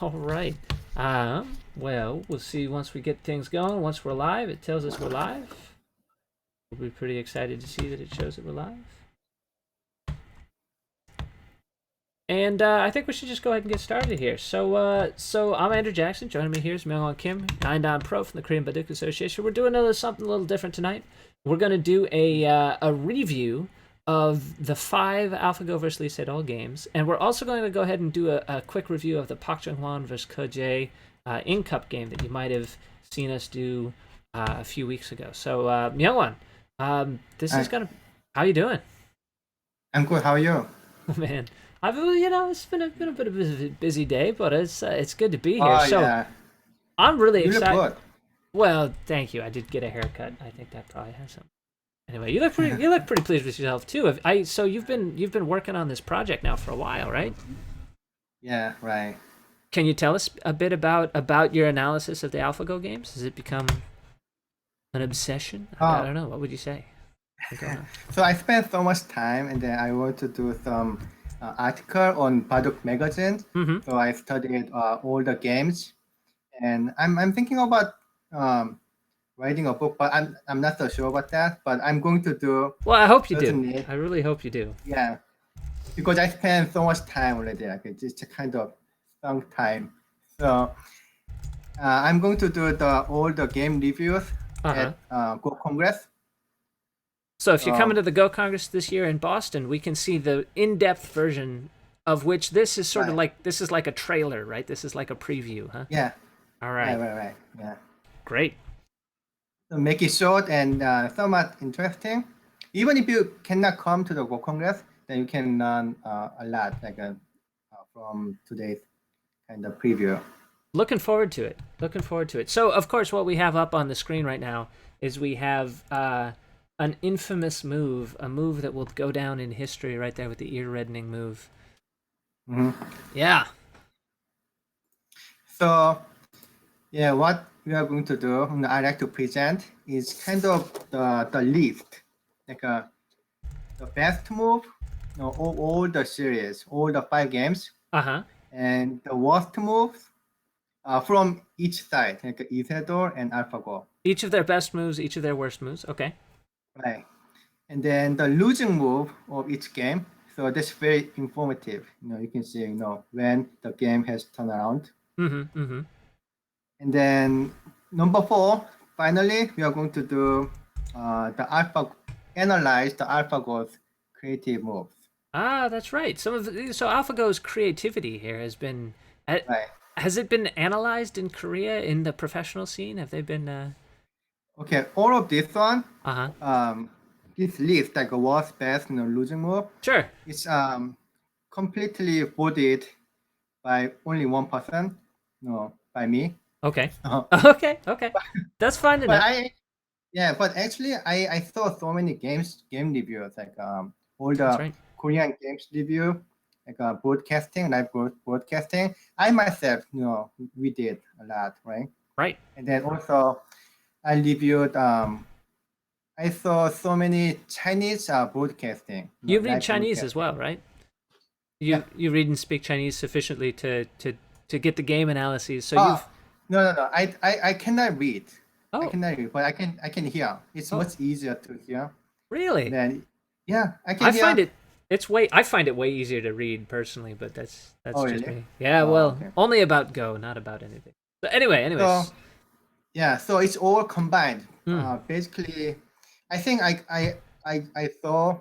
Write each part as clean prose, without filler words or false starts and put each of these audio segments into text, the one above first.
All right. Well, we'll see once we get things going. Once we're live, it tells us we're live. We'll be pretty excited to see that it shows that we're live. And I think we should just go ahead and get started here. So I'm Andrew Jackson. Joining me here is Myungwan Kim, 9-Dan Pro from the Korean Baduk Association. We're doing something a little different tonight. We're going to do a review of the 5 AlphaGo vs. Lee Sedol games, and we're also going to go ahead and do a quick review of the Park Jung-hwan vs. Ko Jae in-cup game that you might have seen us do a few weeks ago. So, Myungwan, this is going to... How you doing? I'm good. How are you? Man, it's been a bit of a busy day, but it's good to be here. Oh So yeah, I'm really you look excited. good. Well, thank you. I did get a haircut. I think that probably has some. Anyway, you look pretty pleased with yourself too. So you've been working on this project now for a while, right? Yeah, right. Can you tell us a bit about your analysis of the AlphaGo games? Has it become an obsession? I Oh, don't know. What would you say? What's going on? so I spent so much time, and then I want to do some article on Baduk magazine. Mm-hmm. So I studied all the games, and I'm thinking about um, writing a book, but I'm not so sure about that. But I'm going to do Well, I hope you do. certainly, I really hope you do. yeah, because I spent so much time already. Like it's just a kind of long time. So I'm going to do all the game reviews Uh-huh. at Go Congress. So if you're coming So to the Go Congress this year in Boston, we can see the in-depth version of which this is sort of right, like a trailer, right? This is like a preview, huh? yeah, All right, right. right, right, yeah. Great. So make it short and somewhat interesting. Even if you cannot come to the Go Congress, then you can learn a lot, like from today's kind of preview. Looking forward to it. Looking forward to it. So, of course, what we have up on the screen right now is we have an infamous move, a move that will go down in history right there with the ear-reddening move. Mhm. Yeah. So yeah, what we are going to do, I like to present is kind of the list, like the best move, all the series, all the 5 games, Uh-huh. and the worst moves from each side, like Isidore and AlphaGo. Each of their best moves, each of their worst moves. Okay. Right. And then the losing move of each game. So that's very informative. You can see, when the game has turned around. Mm-hmm. Mm-hmm. And then number 4, finally, we are going to do analyze the AlphaGo's creative moves. Ah, that's right. So AlphaGo's creativity here uh, Right. has it been analyzed in Korea in the professional scene? Have they been? Okay. All of this one, Uh-huh. this list, like a worst, best, losing move, Sure. it's completely voted by only one person, no, by me. Okay. Uh, Okay. Okay. That's fine to but know. but actually, I saw so many game reviews, like all That's the right. Korean games review, like broadcasting, live broadcasting. I myself, we did a lot, right? Right. And then also I reviewed. I saw so many Chinese broadcasting, You read live Chinese as well, broadcasting. right? Yeah. You read and speak Chinese sufficiently to get the game analyses. So Oh, you've no. I cannot read. I oh cannot read, but I can hear. It's oh much easier to hear really? than yeah. I can I find hear. it I find it way easier to read personally, but that's Oh, just really? me. Yeah, Oh, well, okay. only about Go, not about anything. But anyway, So anyways. yeah, so it's all combined. Hmm. Basically, I think I saw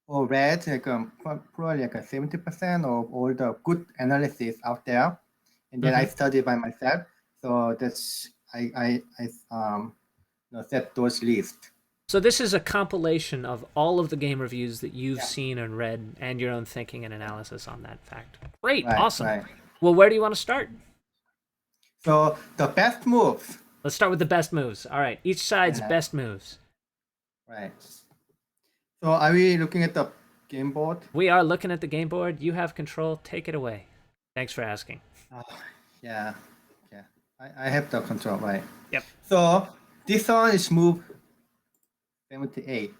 or read like probably like a 70% of all the good analysis out there, and then I Mm-hmm. studied by myself. So that's I set those lists. So this is a compilation of all of the game reviews that you've Yeah. seen and read, and your own thinking and analysis on that fact. Great, Right, awesome. right. Well, where do you want to start? So the best moves. Let's start with the best moves. All right, each side's Yeah, best moves. right. So are we looking at the game board? We are looking at the game board. You have control. Take it away. Thanks for asking. Oh, yeah, yeah. I have the control, right? Yep. So this one is move 78,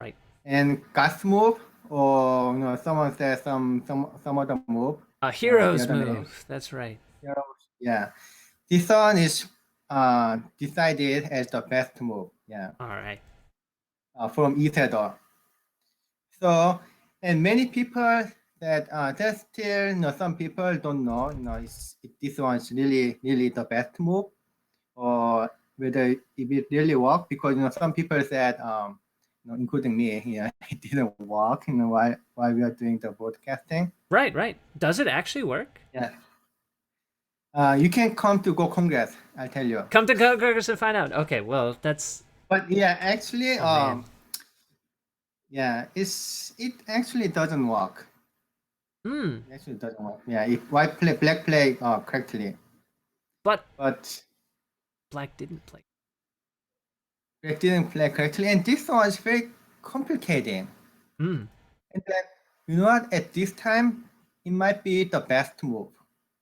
Right. and gas move, or someone says some other move. A The hero's other name. move. That's right. Yeah. This one is decided as the best move. Yeah. All right. From Isidore. So, and many people that still, some people don't know, if this one is really the best move, or whether if it really work, because some people said, including me, it didn't work, while we are doing the broadcasting. Right, right. Does it actually work? Yeah. You can come to Go Congress, I'll tell you. Come to Congress and find out. Okay, well, that's. But yeah, actually, Oh man. yeah, it actually doesn't work. Hmm. It actually doesn't work. Yeah, if white play, black play correctly, But but black didn't play. black didn't play correctly, and this one is very complicated. Hmm. And then, you know what? At this time, it might be the best move.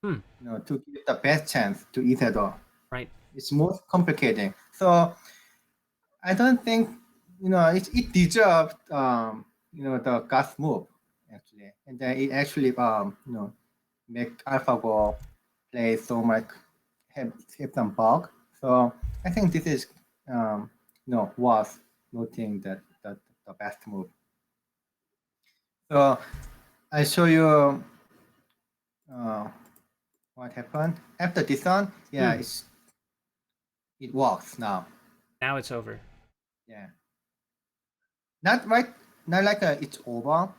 Hmm. To give the best chance to Isidore. Right. It's most complicated. So I don't think it deserved the gas move actually, and then it actually make AlphaGo play so much have some bug. So I think this is was noting that the best move. So I show you uh, what happened after this one. Yeah, Hmm. it works now. Now it's over. Yeah, not right, not like it's over.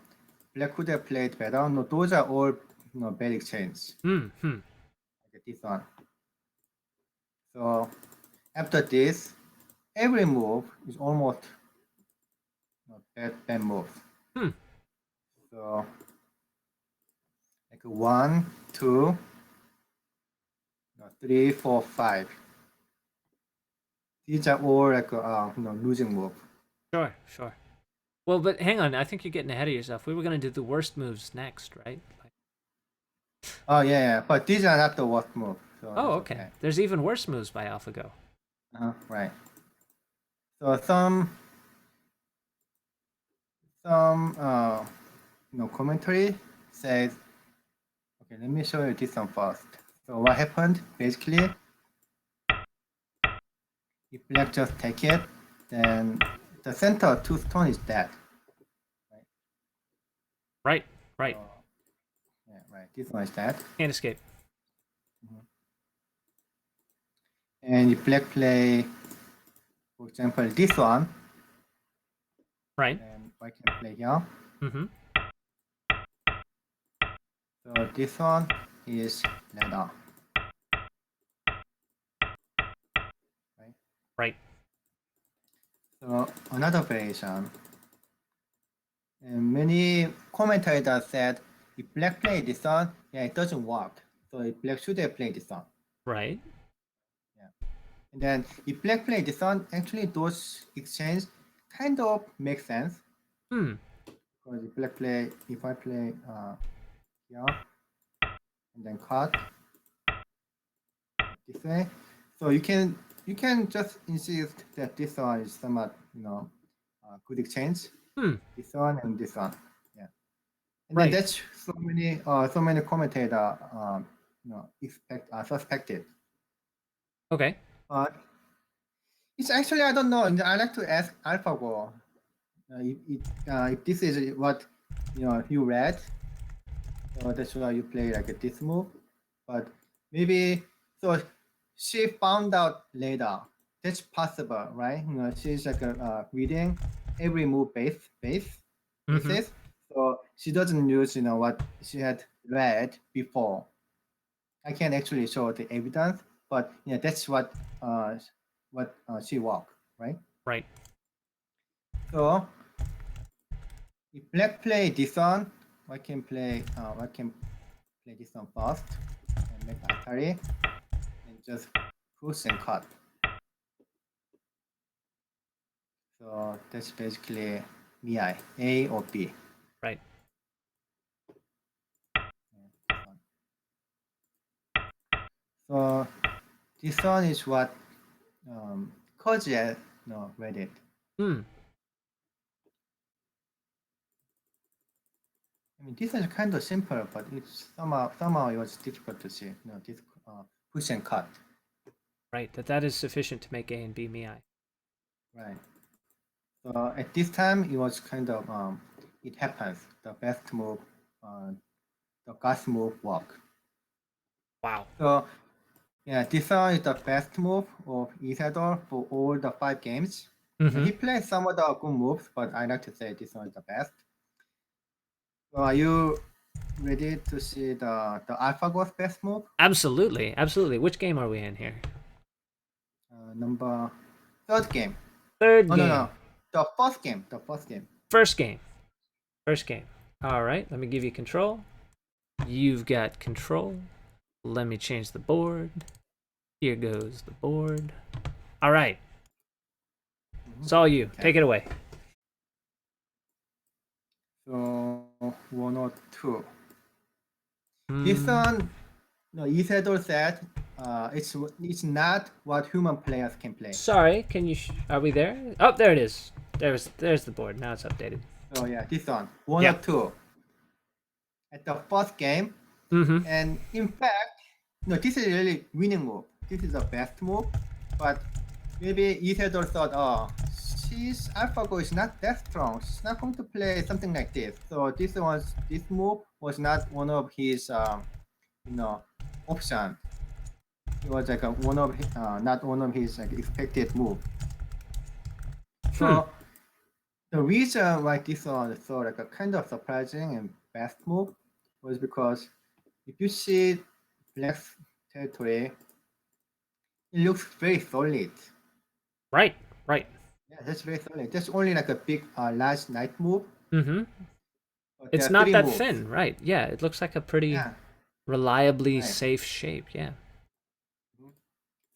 Black could have played better. No, those are all bad exchange. Hmm. Hmm. Like this one. So after this, every move is almost bad move. Hmm. So like 1, 2, 3, 4, 5. These are all like losing move. Sure. Sure. Well, but hang on. I think you're getting ahead of yourself. We were gonna do the worst moves next, right? Oh yeah, but these are not the worst move. So Oh, that's okay. okay. There's even worse moves by AlphaGo. Right. So some commentary says, okay, let me show you this one first. So what happened basically, if black just take it, then the center two stone is dead. Right. Right. So, yeah, right. This one is dead. Can't escape. And if black play, for example, this one, Right. then white can play here. Mm-hmm. So this one is ladder. Right. Right. So another variation. And many commentators said if black play this one, yeah, it doesn't work. So if black should have played this one. Right. Yeah. And then if black play this one, actually those exchange kind of make sense. Hmm. Because if black play, if I play here and then cut this way, so you can just insist that this one is somewhat good exchange. Hmm. This one and this one, yeah. And Right. then that's so many commentator suspected. Okay. But it's actually I don't know. I like to ask AlphaGo if this is what you read. So that's why you play like this move. But maybe so she found out later. That's possible, right? She's like reading every move Mm-hmm. basis. So she doesn't use what she had read before. I can actually show the evidence, but yeah, that's what she walk, right? Right. So if black play this one, I can play this one first and make Atari and just push and cut. So that's basically BI, A or B. Right. So this one is what Koji read it. うん。 Hmm. い And mean, this is kind of simple, but it's somehow it was difficult to see. This push and cut. Right, that is sufficient to make A and B Miai. Right. So at this time, it was kind of it happens. The best move, the gas move work. Wow. So yeah, this one is the best move of Isidore for all the 5 games. Mm-hmm. He played some of the good moves, but I like to say this one is the best. So are you ready to see the AlphaGo's best move? Absolutely, absolutely. Which game are we in here? Number third game. Third Oh game. no, the first game. The first game. First game. First game. All right, let me give you control. You've got control. Let me change the board. Here goes the board. All right. It's all you. Okay. Take it away. So 102. This one, no, Isidore said it's not what human players can play. Sorry, can you? Are we there? Oh, there it is. There's the board. Now it's updated. So yeah, this one 102. At the first game, Mm-hmm. and in fact, no, this is really winning move. This is the best move, but maybe Isidore thought, oh, AlphaGo is not that strong. She's not going to play something like this. So this move was not one of his option. It was like not one of his like expected move. So the reason why this was so like a kind of surprising and best move was because if you see Black's territory, it looks very solid. Right. Right. Yeah, that's very solid. That's only like a big, large knight move. Mm-hmm. But It's there are not three that moves. thin, right? Yeah, it looks like a pretty Yeah. reliably Right. safe shape. Yeah.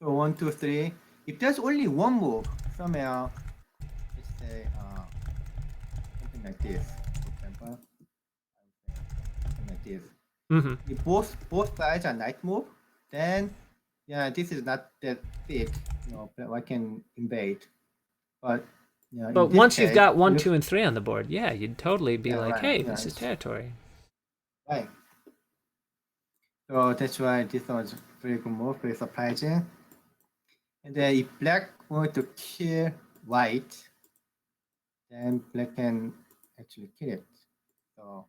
So 1, 2, 3. If there's only one move, somehow, let's say something like this, for example, something like this. Mm-hmm. If both sides are knight move, then yeah, this is not that thick. I can invade. But in But this once case, you've got 1, looks, 2, and 3 on the board, yeah, you'd totally be like, right, hey, yeah, this is territory. right. So that's why this was very good move, very surprising. And then if black wanted to kill white, then black can actually kill it. So,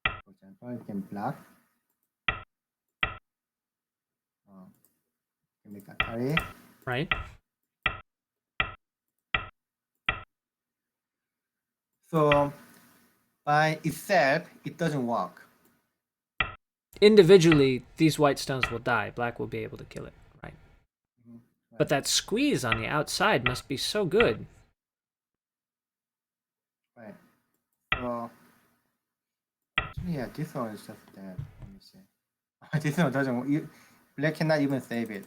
for example, you can block. You can make Atari. Right. So, by itself, it doesn't work. Individually, these white stones will die. Black will be able to kill it. Right. Right. But that squeeze on the outside must be so good. Right. So, actually, yeah, this one is just dead. Let me see. This one doesn't. Black cannot even save it.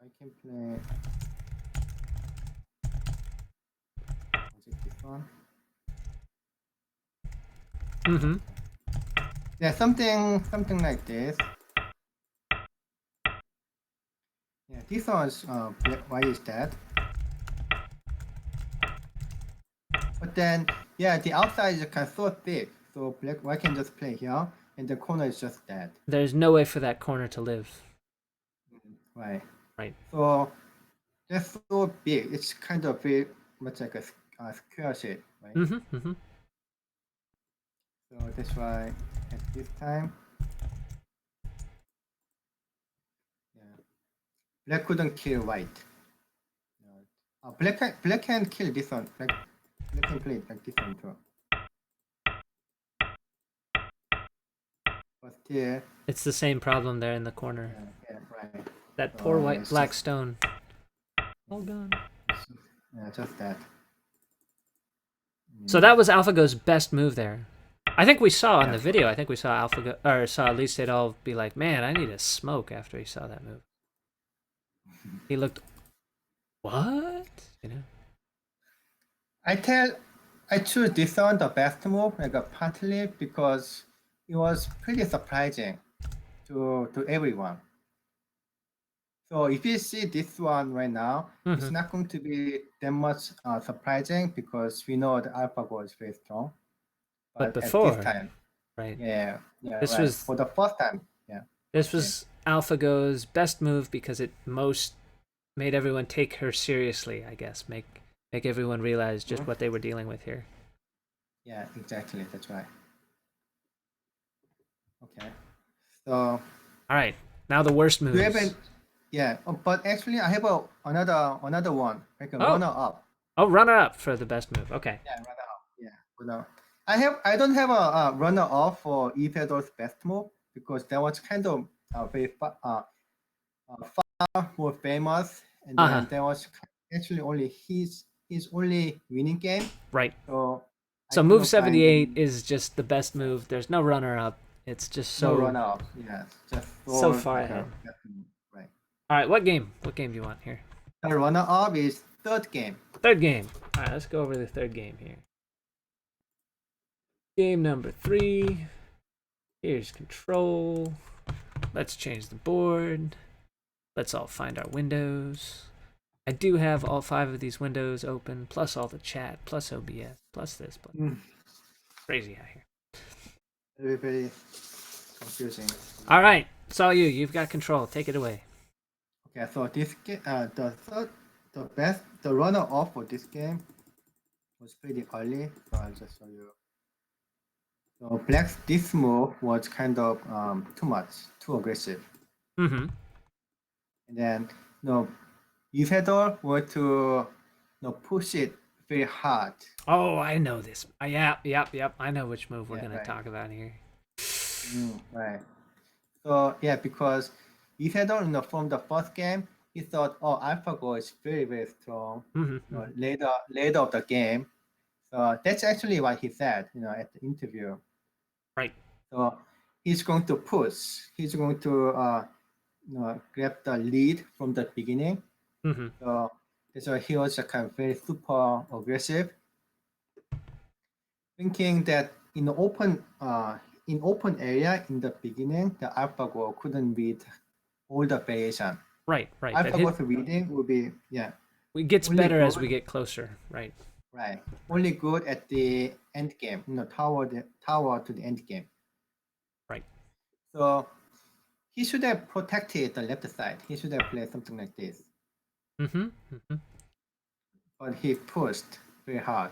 I can play. Was it this one? Mm-hmm. Yeah, something like this. Yeah, this one's why is that? But then, yeah, the outside is kind of so thick, so white can just play here, and the corner is just dead. There's no way for that corner to live. Right. Right. So that's so big. It's kind of very much like a square shape, right? Mm-hmm. Mm-hmm. So that's why at this time, yeah, black couldn't kill white. Black can kill this one. Black can play it like this one too. But still, It's the same problem there in the corner. yeah, right. That poor white black just, stone. All gone. Yeah, just that. So that was AlphaGo's best move there. I think we saw in the video. I think we saw AlphaGo or saw at least it all be like, "Man, I need a smoke." After he saw that move, he looked, "What?" You know. I choose this one the best move, like partly because it was pretty surprising to everyone. So if you see this one right now, it's Hmm. not going to be that much surprising because we know the AlphaGo is very strong. But But at this before, time, right? yeah, This right. was For the first time, yeah, this first game. was AlphaGo's best move because it most made everyone take her seriously. I guess make everyone realize just Mhm. what they were dealing with here. Yeah, exactly. That's right. Okay. So All right, now the worst do you have moves. an yeah? But actually, I have another one like a Oh, runner up. oh, runner up for the best move. Okay. Yeah, runner up. Yeah, runner. I don't have a runner up for Ifedor's best move because that was kind of far more famous, and Uh huh. then there was actually only his only winning game. Right. So I So move couldn't find 78 any. is just the best Yeah, move. There's no runner up. It's just no so runner up. Yeah, just so so far like ahead. a right. All right, what game? What game do you want here? The runner up is third game. Third game. All right, let's go over the third game here. Game number 3. Here's control. Let's change the board. Let's all find our windows. I do have all 5 of these windows open, plus all the chat, plus OBS, plus this, plus Mm, crazy out here. very confusing. All right, it's all you. You've got control. Take it away. Okay, so this game, the runner up for this game was pretty early. So I'll just show you. So Black's this move was kind of too much, too aggressive. Mm-hmm. And then Ifedor were to push it very hard. Oh, I know this. Yep. I know which move we're Yeah, gonna right. talk about here. Right. So yeah, because Ifedor, from the first game, he thought, oh, AlphaGo is very, very strong. Mm-hmm. Mm-hmm. Later of the game. So that's actually what he said, at the interview. Right. So he's going to push. He's going to grab the lead from the beginning. Mm-hmm. So that's why he was kind of very super aggressive, thinking that in open area in the beginning, the AlphaGo couldn't read all the variation. Right. That hit AlphaGo's reading would be it gets only better as we good, get closer. Right. right? Only good at the end game, tower to the end game. Right. So he should have protected the left side. He should have played something like this. Mm-hmm. Mm-hmm. But he pushed very hard.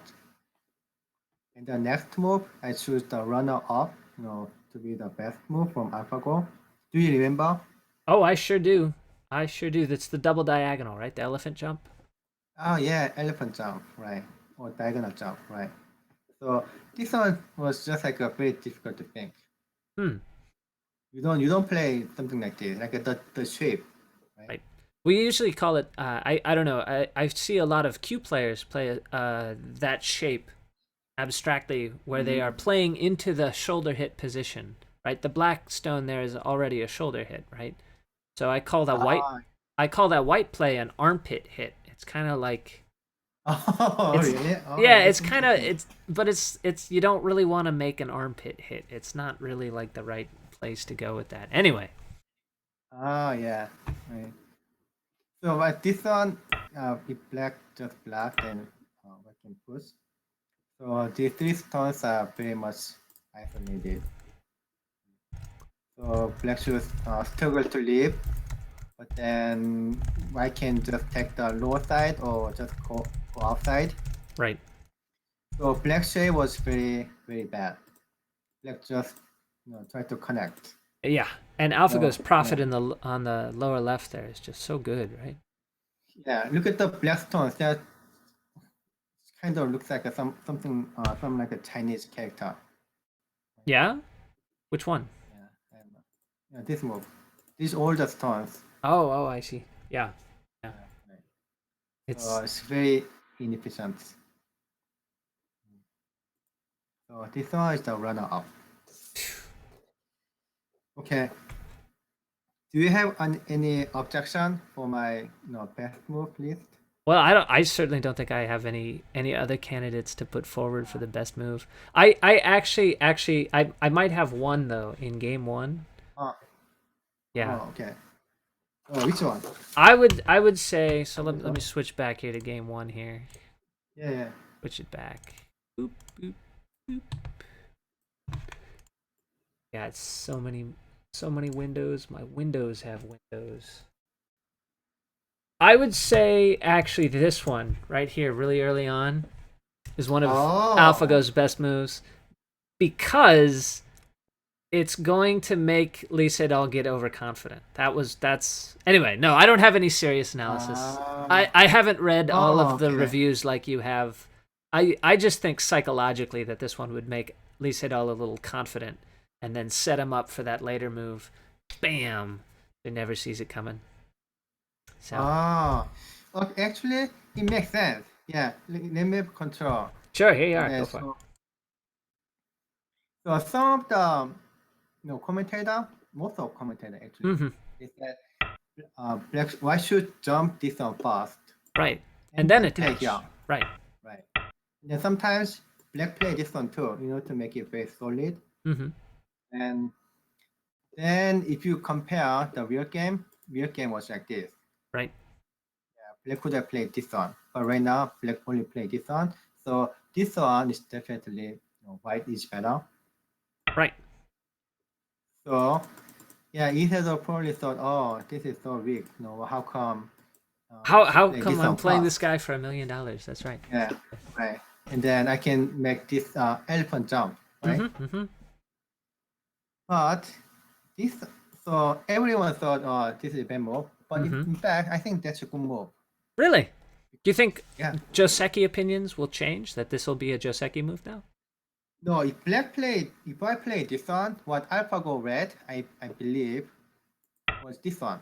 And the next move, I choose the runner up, to be the best move from AlphaGo. Do you remember? Oh, I sure do. I sure do. That's the double diagonal, right? The elephant jump. Oh yeah, elephant jump, right? Or diagonal jump, right? So this one was just like a very difficult to think. Hmm. You don't play something like this, like the shape, right? Right. We usually call it. I don't know. I see a lot of Q players play that shape abstractly, where they are Mm. playing into the shoulder hit position. Right. The black stone there is already a shoulder hit. Right. So I call that white. Ah, I call that white play an armpit hit. It's kind of like oh it's really? Oh, yeah. that's It's kind of interesting. but it's you don't really want to make an armpit hit. It's not really like the right place to go with that. Anyway. Oh yeah, right. So but this one, if black just black, then we can push. So the three stones are very much isolated. So black should struggle to leave, but then I can just take the lower side or just go outside. Right. So black shade was very very bad. Black just try to connect. Yeah, and So AlphaGo's profit yeah, in the on the lower left there is just so good, right? yeah. Look at the black stones. That kind of looks like some like a Chinese character. Yeah, which one? Yeah, and this move, these all the stones. Oh, I see. Yeah, yeah. Yeah, right. So It's it's very inefficient. So this one is the runner up. Okay. Do you have any objection for my best move list? well, I don't. I certainly don't think I have any other candidates to put forward for the best move. I actually I might have one though in game one. Oh, Yeah, oh, okay. Oh, which one? I would say so. Let me switch back here to game one here. Yeah, yeah. Switch it back. Boop boop boop. Yeah, it's so many windows. My windows have windows. I would say actually this one right here, really early on, is one of Oh. AlphaGo's best moves because it's going to make Lee Sedol get overconfident. That's anyway. No, I don't have any serious analysis. I haven't read all Oh, of the okay. reviews like you have. I just think psychologically that this one would make Lee Sedol a little confident and then set him up for that later move. Bam! He never sees it coming. So Oh. Okay, actually, it makes sense. Yeah, let me control. sure, here you are. Yeah, Go for it. so some of the commentator, most of commentator actually, Mm-hmm. they said black why should jump this one fast Right, and and then then play here, attach. Right. right? And then sometimes black play this one too, to make it very solid. Mm-hmm. And then if you compare the real game was like this. Right. Yeah, black could have played this one, but right now black only played this one. So this one is definitely white is better. Right. So yeah, Ether probably thought, oh, this is so weak. How come I should How play come this I'm one playing this fast? guy for $1 million? That's right. Yeah, right. And then I can make this elephant jump, right? Mm-hmm. Mm-hmm. But this, so everyone thought, oh, this is a bad move. But Mm-hmm. in fact, I think that's a good move. Really? Do you think Yeah. Joseki opinions will change? That this will be a Joseki move now? No, if I play this one, what AlphaGo read, I believe, was this one.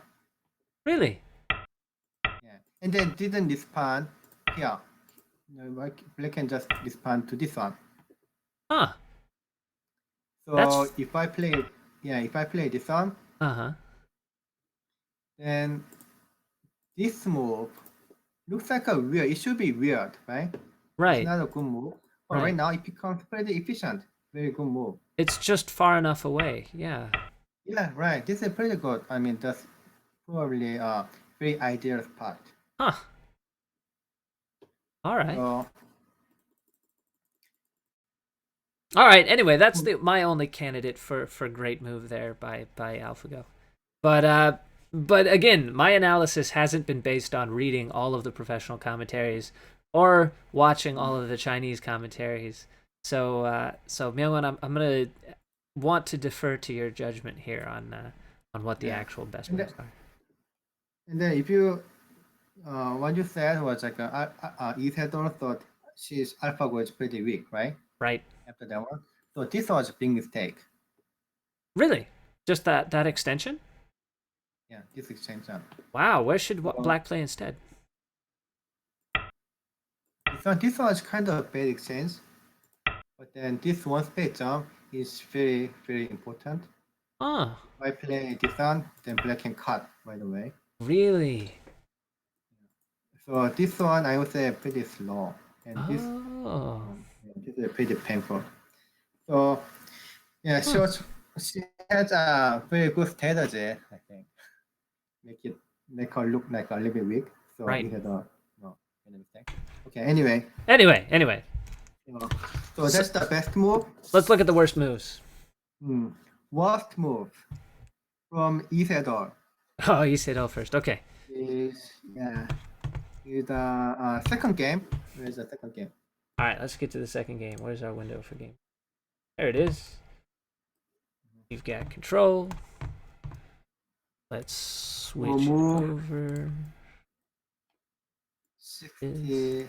Really? Yeah. And then didn't respond here. Black can just respond to this one. Huh. So That's if I play this one, uh-huh. then this move looks like a weird. It should be weird, right? It's Right. not a good move. But right Right. now it becomes pretty efficient. Very good move. It's just far enough away. Yeah. Yeah, right. This is pretty good. I mean, that's probably a very ideal spot. Huh. All right. So All right. Anyway, that's my only candidate for great move there by AlphaGo. But again, my analysis hasn't been based on reading all of the professional commentaries or watching all of the Chinese commentaries. So Myungwan, I'm gonna want to defer to your judgment here on what the yeah. actual best And then, moves are. and then if you what you said was like Isadora thought she's AlphaGo is pretty weak, right? Right. After that one. So this was a big mistake. Really? Just that extension? Yeah, this extension. Wow. Where should So Black play instead? this one is kind of a bad exchange, but then this one space jump is very, very important. Oh, If I play this one, then black can cut right away. really? So this one I would say pretty slow, and Oh. this is pretty painful. So yeah, Huh. she has a very good strategy, I think. Make her look like a little bit weak. So Right. we had a mistake. Okay, anyway. Anyway. So that's the best move. Let's look at the worst moves. Worst move from Isador Oh, you said first. Okay. is the second game. Where's the second game? All right, let's get to the second game. Where's our window for game? There it is. You've got control. Let's switch over. 60.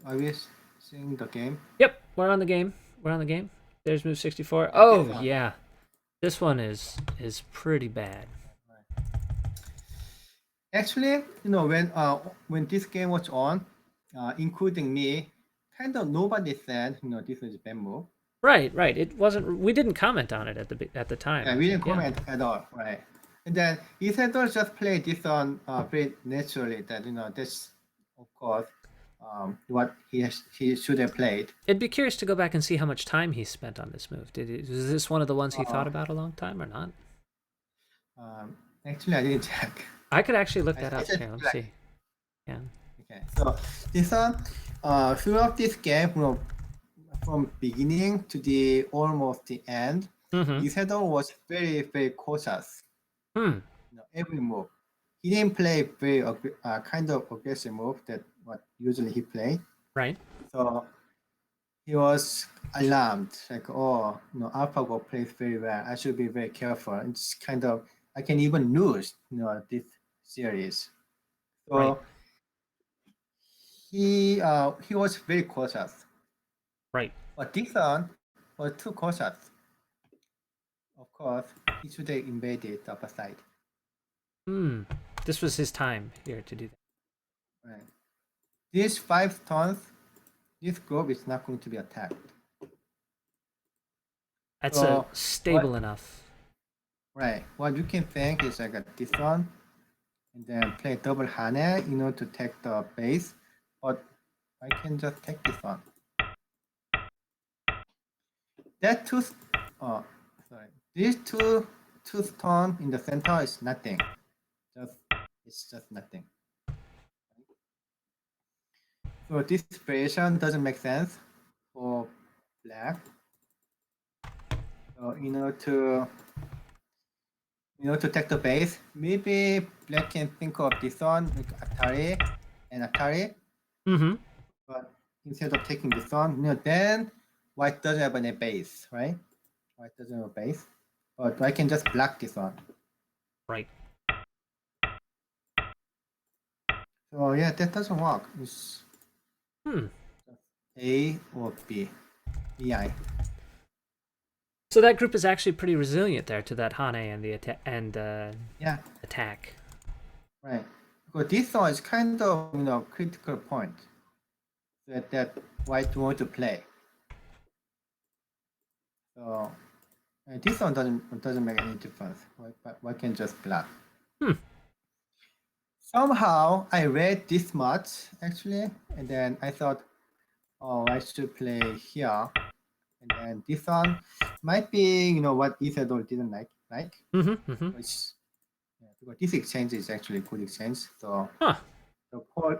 Are we seeing the game? Yep, we're on the game. There's move 64. Oh, one. yeah. This one is pretty bad. Actually, when this game was on, including me, kind of nobody said this is a bad move. Right. It wasn't. We didn't comment on it at the time. Yeah, we didn't comment at all, right? And then Isador just played this on very naturally. That that's of course what he should have played. I'd be curious to go back and see how much time he spent on this move. Was this one of the ones he thought about a long time or not? Actually, I didn't check. I could actually look I that up. just Here, let me like, see. Yeah. okay. So this one, throughout this game, from beginning to the almost the end, Mm-hmm. Isedon was very, very cautious. Hmm. Every move. He didn't play very kind of aggressive move that what usually he play. Right. So he was alarmed, like, oh, AlphaGo plays very well. I should be very careful. It's kind of I can even lose, this series. Right. So he was very cautious. Right. But this one was too cautious. Of course, he should have invaded the upper side. Hmm. This was his time here to do that. Right. These 5 turns, this group is not going to be attacked. That's a So stable what? enough. Right. What you can think is like this one, and then play double hane, to take the base. But I can just take this one. That two, uh, sorry, these two stone in the center is nothing. It's just nothing. So this variation doesn't make sense for black. So to take the base, maybe black can think of this one like Atari and Atari, Mm-hmm. but instead of taking this one, then white doesn't have any base, right? White doesn't have a base, but I can just block this one. Right. So yeah, that doesn't work. It's Hmm. A or B, BI. So that group is actually pretty resilient there to that Hane and the Yeah, attack. right. Because this one is kind of critical point that white want to play. So this one doesn't make any difference. Why can just block? Hmm. Somehow I read this much actually, and then I thought, oh, I should play here, and then this one might be what Isidore didn't like, Mm-hmm. Mm-hmm. which because this exchange is actually good exchange. So Huh. the whole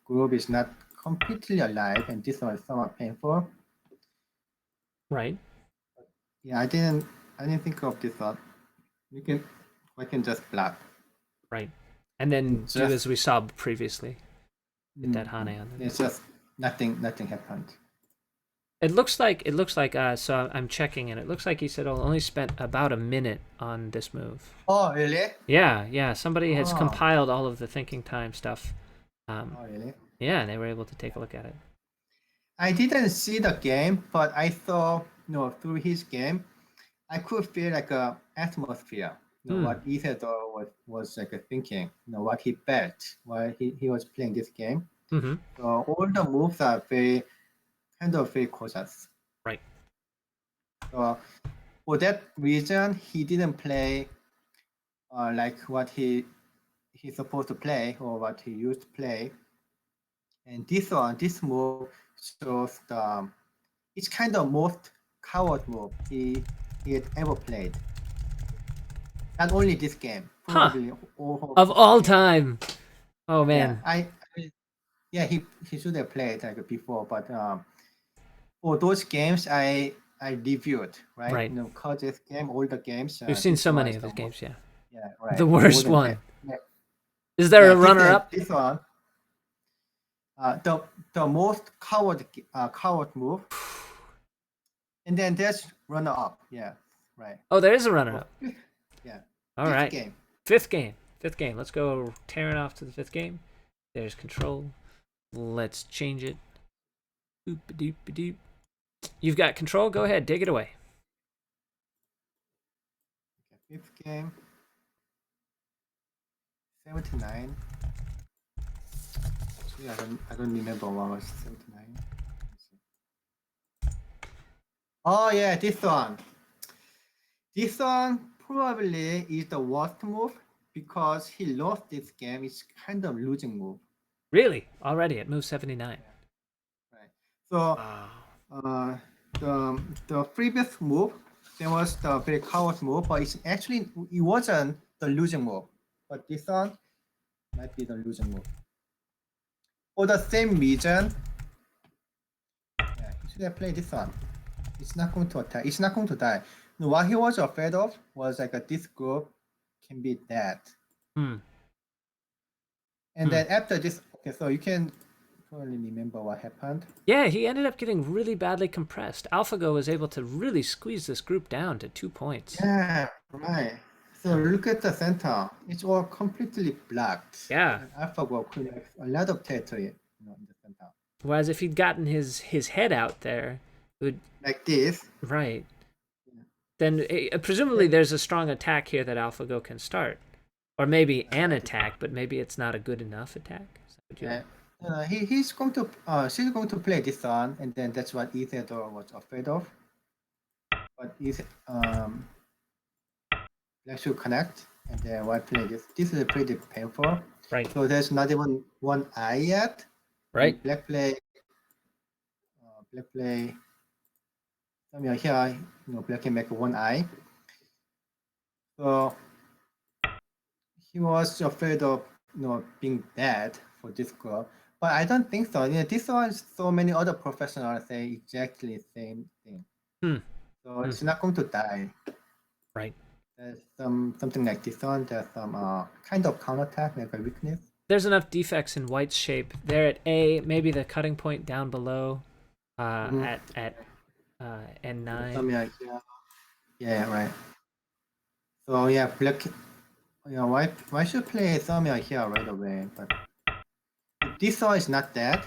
group is not completely alive, and this one is somewhat painful. Right. Yeah, I didn't think of this one. I can just block. Right. And then It's do just as we saw previously. Get that Hane on them. it's just nothing happened. It looks like so I'm checking and it looks like he said only spent about a minute on this move. Oh really? Yeah, somebody has Oh, compiled all of the thinking time stuff. oh really? Yeah, and they were able to take a look at it. I didn't see the game, but I saw through his game, I could feel like a atmosphere. Hmm. What Isidore was like thinking. What he felt while he was playing this game. Mm-hmm. So all the moves are very cautious. Right. So for that reason, he didn't play like what he's supposed to play or what he used to play. And this move shows it's kind of most coward move he had ever played. Not only this game, Huh. probably all Of of his all game. time. Oh Yeah, man. yeah he should have played like before, but for those games I reviewed, right? Right. Cod's game, all the games. We've seen This so one many is of the his most. games, yeah. Yeah, The right. More worst than 10. one. Yeah, Is there yeah a runner up? this one. The most coward move, and then there's runner up. Yeah, right. Oh, there is a runner So up. yeah, All fifth right. game. Fifth game. Fifth game. Let's go tearing off to the fifth game. There's control. Let's change it. Boop doop doop. You've got control. Go ahead. Dig it away. Okay, fifth game. 79. Actually, I don't remember what was 79. Oh yeah, this one. This one probably is the worst move because he lost this game. It's kind of losing move. Really? Already at move 79. Right. So Wow. uh, the previous move there was the very coward move, but it wasn't the losing move. But this one might be the losing move. For the same reason, yeah, he should have played this one. It's not going to attack. It's not going to die. No, what he was afraid of was like this group can be dead. Hmm. And then after this, okay, so you can probably remember what happened. Yeah, he ended up getting really badly compressed. AlphaGo was able to really squeeze this group down to 2 points. Yeah, right. So look at the center. It's all completely blocked. Yeah. And AlphaGo cleared a lot of territory, in the center. Whereas if he'd gotten his head out there, it would Like this. right. Then presumably there's a strong attack here that AlphaGo can start, or maybe an attack, but maybe it's not a good enough attack. Yeah. She's going to play this on, and then that's what Isidore was afraid of. But Black should connect, and then white play this. This is pretty painful. Right. So there's not even one eye yet. Right. Black play. Here, Black can make one eye. So he was afraid of being bad for this girl. But I don't think so. This one, so many other professionals say exactly the same thing. So it's not going to die. Right. There's something like this one. There's some kind of counterattack, like a weakness. There's enough defects in White's shape. They're at A, maybe the cutting point down below, at N9. Yeah, right. So yeah, Black. Why should play Samia here right away? But if this one is not dead,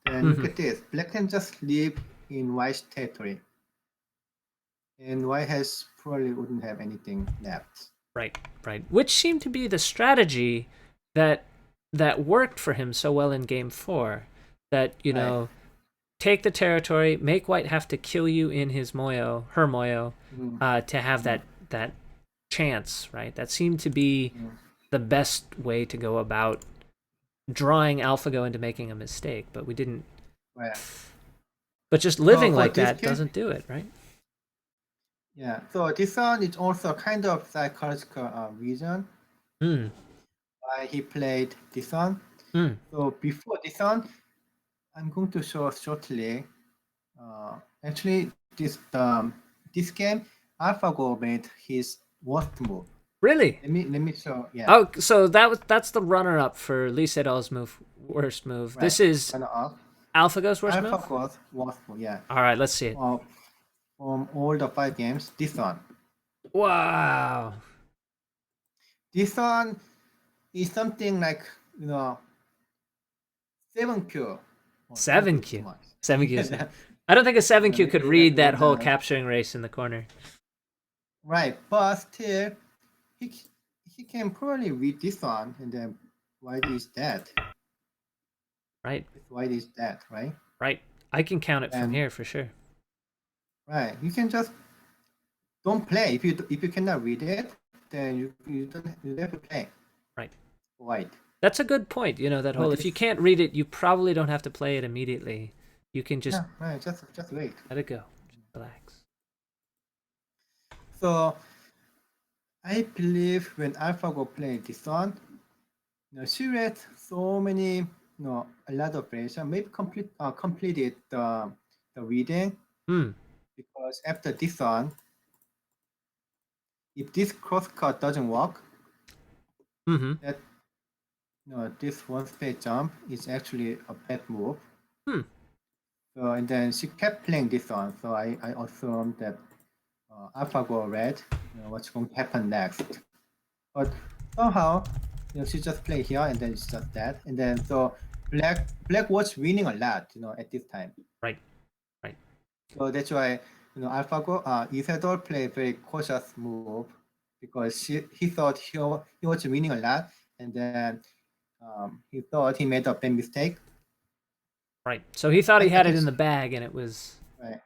then look at this. Black can just live in White's territory, and White has probably wouldn't have anything left. Right. Which seemed to be the strategy that worked for him so well in Game 4. That take the territory, make White have to kill you in his Moyo, her Moyo, to have that chance, right? That seemed to be the best way to go about drawing AlphaGo into making a mistake, but we didn't. Right. But just living like that doesn't do it, right? Yeah. So this one is also kind of psychological reason why he played this one. So before this one, I'm going to show shortly. Actually, this game, AlphaGo made his worst move. Really? Let me show. Yeah. Oh, so that's the runner-up for Lee Sedol's worst move. Right. This is AlphaGo's worst move? AlphaGo's worst move, yeah. All right, let's see it. From all the 5 games, this one. Wow. This one is something like, 7Q. 7Q. 7Q. I don't think a 7Q could read that whole capturing race in the corner. Right, but still, he can probably read this one, and then White is dead. Right. White is dead, right? Right. I can count it from here for sure. Right. You can just don't play. If you cannot read it, then you have to play. Right. White. That's a good point. That whole if you can't read it, you probably don't have to play it immediately. You can just just wait. Let it go. Just relax. So I believe when AlphaGo played this one, she read so many, a lot of version, maybe completed the reading. Because after this one, if this crosscut doesn't work, that this one space jump is actually a bad move. So and then she kept playing this one. So I assumed that AlphaGo read what's going to happen next. But somehow, she just played here and then it's just that. And then so Black was winning a lot, at this time. Right. So that's why AlphaGo Isidore played a very cautious move because he thought he was winning a lot, and then he thought he made a bad mistake. Right. So he thought he had it in the bag, and it was. Right.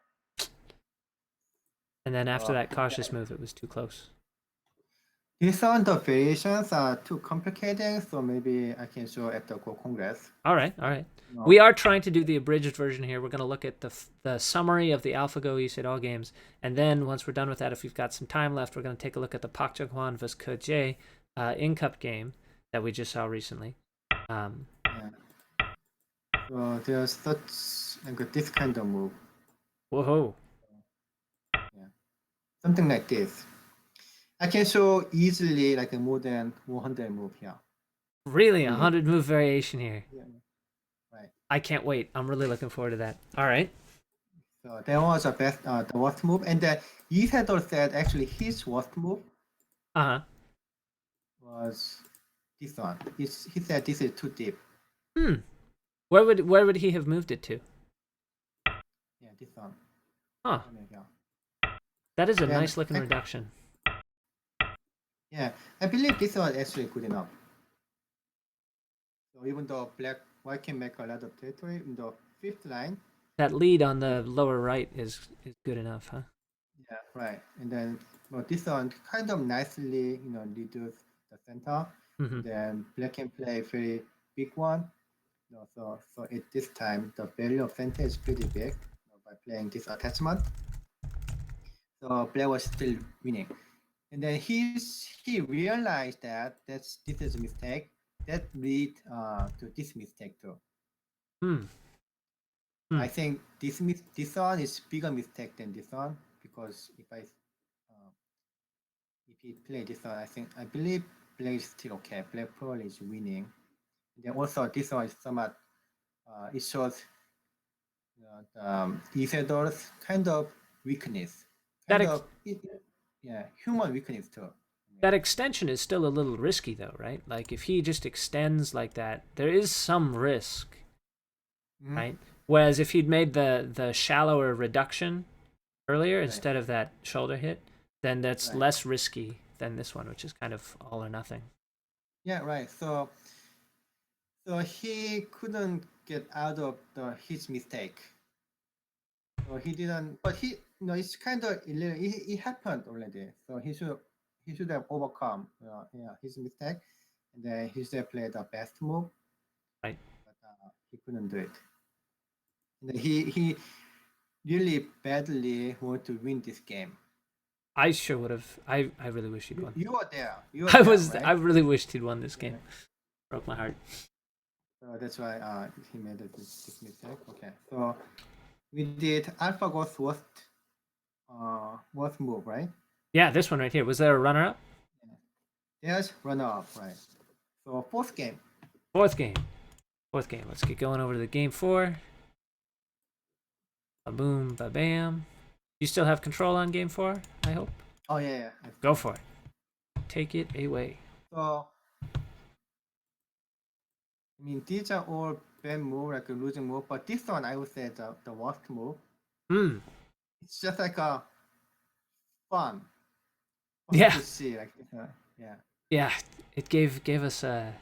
And then after that cautious move, it was too close. These one, the variations are too complicated, so maybe I can show at the Go Congress. All right, all right. No. We are trying to do the abridged version here. We're going to look at the summary of the AlphaGo East All games, and then once we're done with that, if we've got some time left, we're going to take a look at the Pak Jung-hwan vs. Ko Jae in Cup game that we just saw recently. Yeah. So there's such like this kind of move. Whoa! Yeah. Something like this. I can show easily like more than 100 move here. Really, Only. 100 move variation here. Yeah. Right. I can't wait. I'm really looking forward to that. All right. So that was the worst move, and then Isidore said actually his worst move Uh huh. was this one. He said this is too deep. Where would he have moved it to? Yeah, this one. Huh. Yeah. That is a And nice looking reduction. Yeah, I believe this one actually good enough. So even though white can make a lot of territory in the fifth line. That lead on the lower right is good enough, huh? Yeah, right. And then this one kind of nicely, reduce the center. Mm-hmm. Then black can play a very big one. So at this time, the value of center is pretty big by playing this attachment. So black was still winning. And then he realized that this is a mistake. That lead to this mistake too. I think this one is bigger mistake than this one, because if he play this one, I believe black is still okay. Black probably is winning. And then also this one is somewhat it shows Isidore's kind of weakness. Human weakness too. That extension is still a little risky though, right? Like if he just extends like that, there is some risk, right? Whereas if he'd made the shallower reduction earlier instead of that shoulder hit, then that's less risky than this one, which is kind of all or nothing. Yeah, right. So he couldn't get out of his mistake. So he didn't, but it's kind of it happened already. So he should have overcome his mistake, and then he should have played the best move. Right. But he couldn't do it. And he really badly wanted to win this game. I sure would have. I really wish he'd won. You were there. I really wished he'd won this game. Broke my heart. So that's why he made this mistake. Okay. So we did AlphaGo's worst move, right? Yeah, this one right here. Was there a runner-up? There's runner-up, right? So fourth game. Fourth game. Let's get going over to the game 4. Ba-boom, ba-bam. You still have control on game 4, I hope? Oh, yeah. Go for it. Take it away. So, I mean, these are all bad moves, like a losing move, but this one I would say the worst move. It's just like a fun yeah. To see, like, Yeah, it gave us a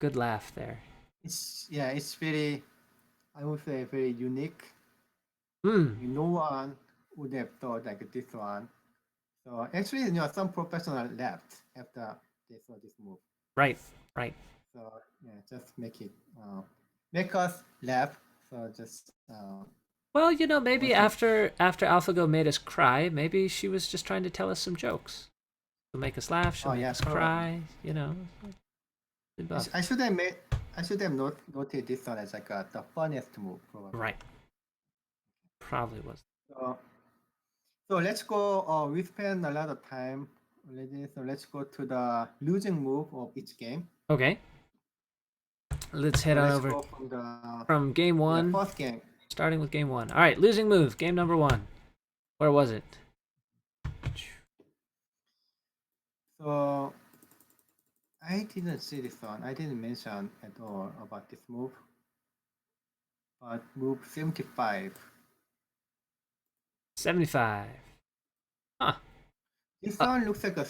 good laugh there. It's very, I would say, very unique. No one would have thought like this one. So actually, some professional left after they saw this move. Right. So just make us laugh. So just. Well, maybe after AlphaGo made us cry, maybe she was just trying to tell us some jokes. She'll make us laugh. She'll make us cry. I should have noted this one as like the funniest move, probably. Right. Probably was. So let's go. We spent a lot of time already. So let's go to the losing move of each game. Okay. Let's head on over from game 1. First game. Starting with game 1. All right, losing move. Game number 1. Where was it? So I didn't see this one. I didn't mention at all about this move. But move 75. 75. Huh. This one looks like a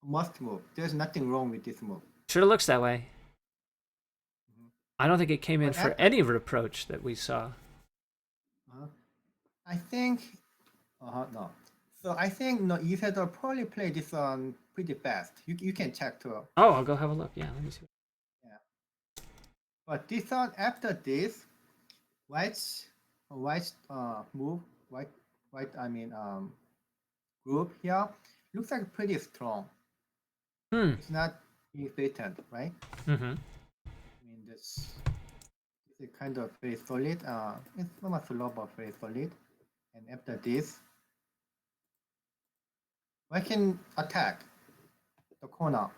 must move. There's nothing wrong with this move. Sure looks that way. I don't think it came in for any reproach that we saw. I think, no. So I think no, Ether probably play this one pretty fast. You can check too. Oh, I'll go have a look. Yeah, let me see. Yeah. But this one after this, white move white I mean group here looks like pretty strong. Hmm. It's not irritant, right? Mm-hmm. I mean this is kind of very solid. It's not much slow but very solid. And after this, I can attack the corner.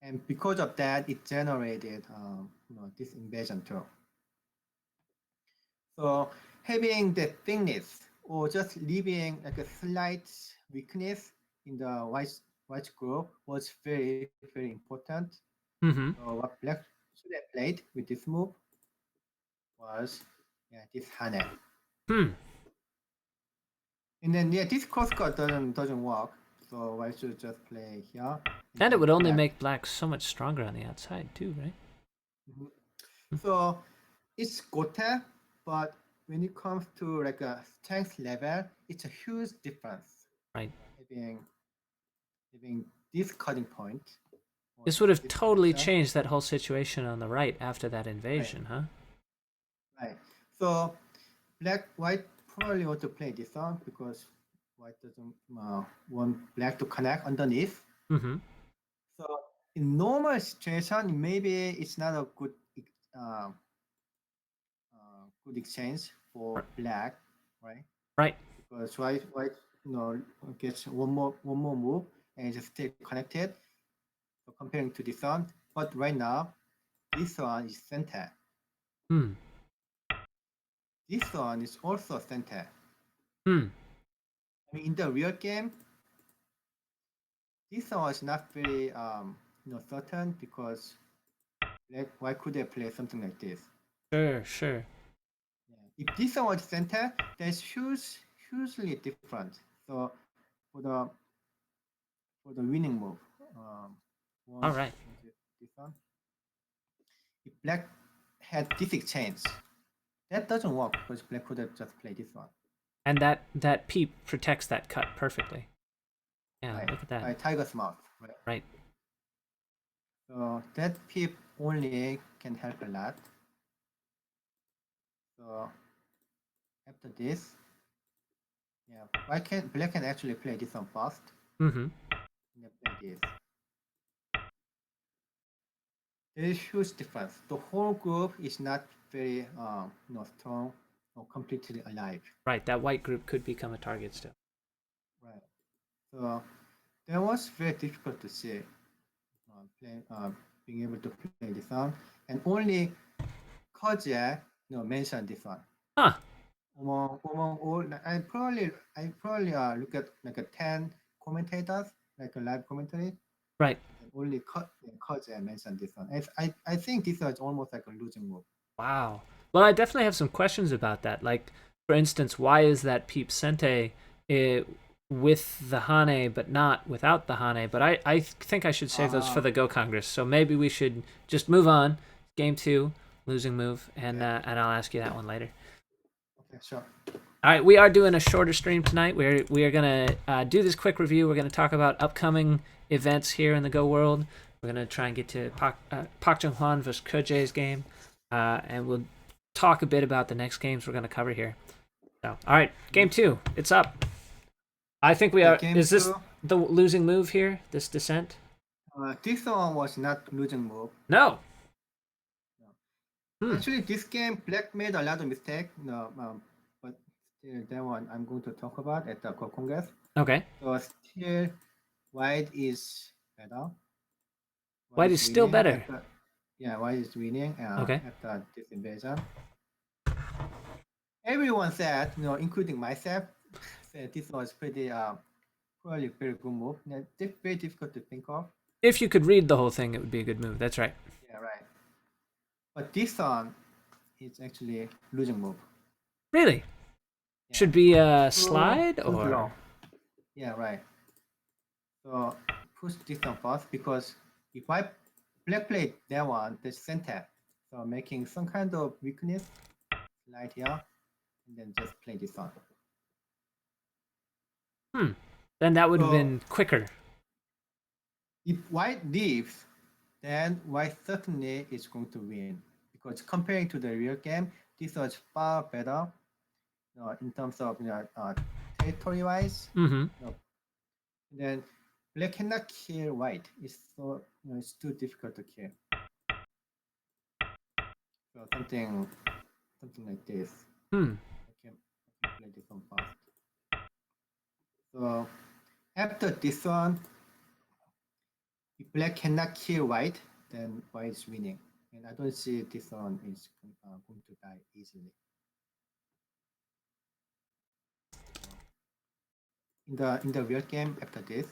And because of that, it generated this invasion too. So having the thickness or just leaving like a slight weakness in the white group was very important. Mm-hmm. So what black should have played with this move was this Hane. Hmm. And then this crosscut doesn't work. So I should just play here. And it would only black. make black so much stronger on the outside too, right? Mhm. So it's Gote, but when it comes to like a strength level, it's a huge difference. Right. Having this cutting point. This would have This totally connection. changed that whole situation on the right after that invasion, huh? Right. So white probably want to play this one because white doesn't want black to connect underneath. Mm-hmm. So in normal situation, maybe it's not a uh, good exchange for black, right? Right. Because white gets one more move and it's still connected. So comparing to this one, but right now this one is center. Hmm. This one is also center. Hmm. I mean, in the real game, this one is not very certain because like why could they play something like this? Sure. Sure. Yeah. If this one was center, that's hugely different. So for the for the winning move, All was right. this one? If black had this exchange, that doesn't work because black could have just played this one. And that peep protects that cut perfectly. Yeah. Right. Look at that. Right. Tiger's mouth. Right. Right. So that peep only can help a lot. So after this, black can actually play this one first. Mm-hmm. And then play this. There is huge difference. The whole group is not very strong or completely alive. Right. That white group could become a target still. Right. So that was very difficult to see. Being able to play this one, and only Kojak mentioned this one. Huh. Among all, I probably look at like a 10 commentators, like a live commentary, Right. and only Kojak mentioned this one. I think this was almost like a losing move. Wow. Well, I definitely have some questions about that. Like, for instance, why is that Peep Sente with the Hane but not without the Hane? But I think I should save those for the Go Congress. So maybe we should just move on. Game 2, losing move, and I'll ask you that one later. Okay, sure. All right, we are doing a shorter stream tonight. We are gonna do this quick review. We're gonna talk about upcoming events here in the Go world. We're gonna try and get to Park Jung Hwan versus Kojae's game, and we'll talk a bit about the next games we're gonna cover here. So, all right, game 2, it's up. I think we are. Is this the losing move here? This descent? This one was not losing move. No. Actually, this game black made a lot of mistake. No, but still that one I'm going to talk about at the Congress. Okay. So still, white is better. White is still better. White is winning Okay. after this invasion. Everyone said, including myself, said this was probably very good move. Very difficult to think of. If you could read the whole thing, it would be a good move. That's right. Yeah, right. But this one is actually losing move. Really? Yeah. Should be a slide or? Long. Yeah, right. So push this one first because if I black play that one, the center, so making some kind of weakness slide here, and then just play this one. Then that would have So been quicker. if white leaves, then white certainly is going to win because comparing to the real game, this was far better in terms of territory-wise. Mm-hmm. Then black cannot kill white. It's so it's too difficult to kill. So something like this. Hmm. I can play this one fast. So after this one, if black cannot kill white, then white is winning. And I don't see this one is going to die easily. In the real game after this,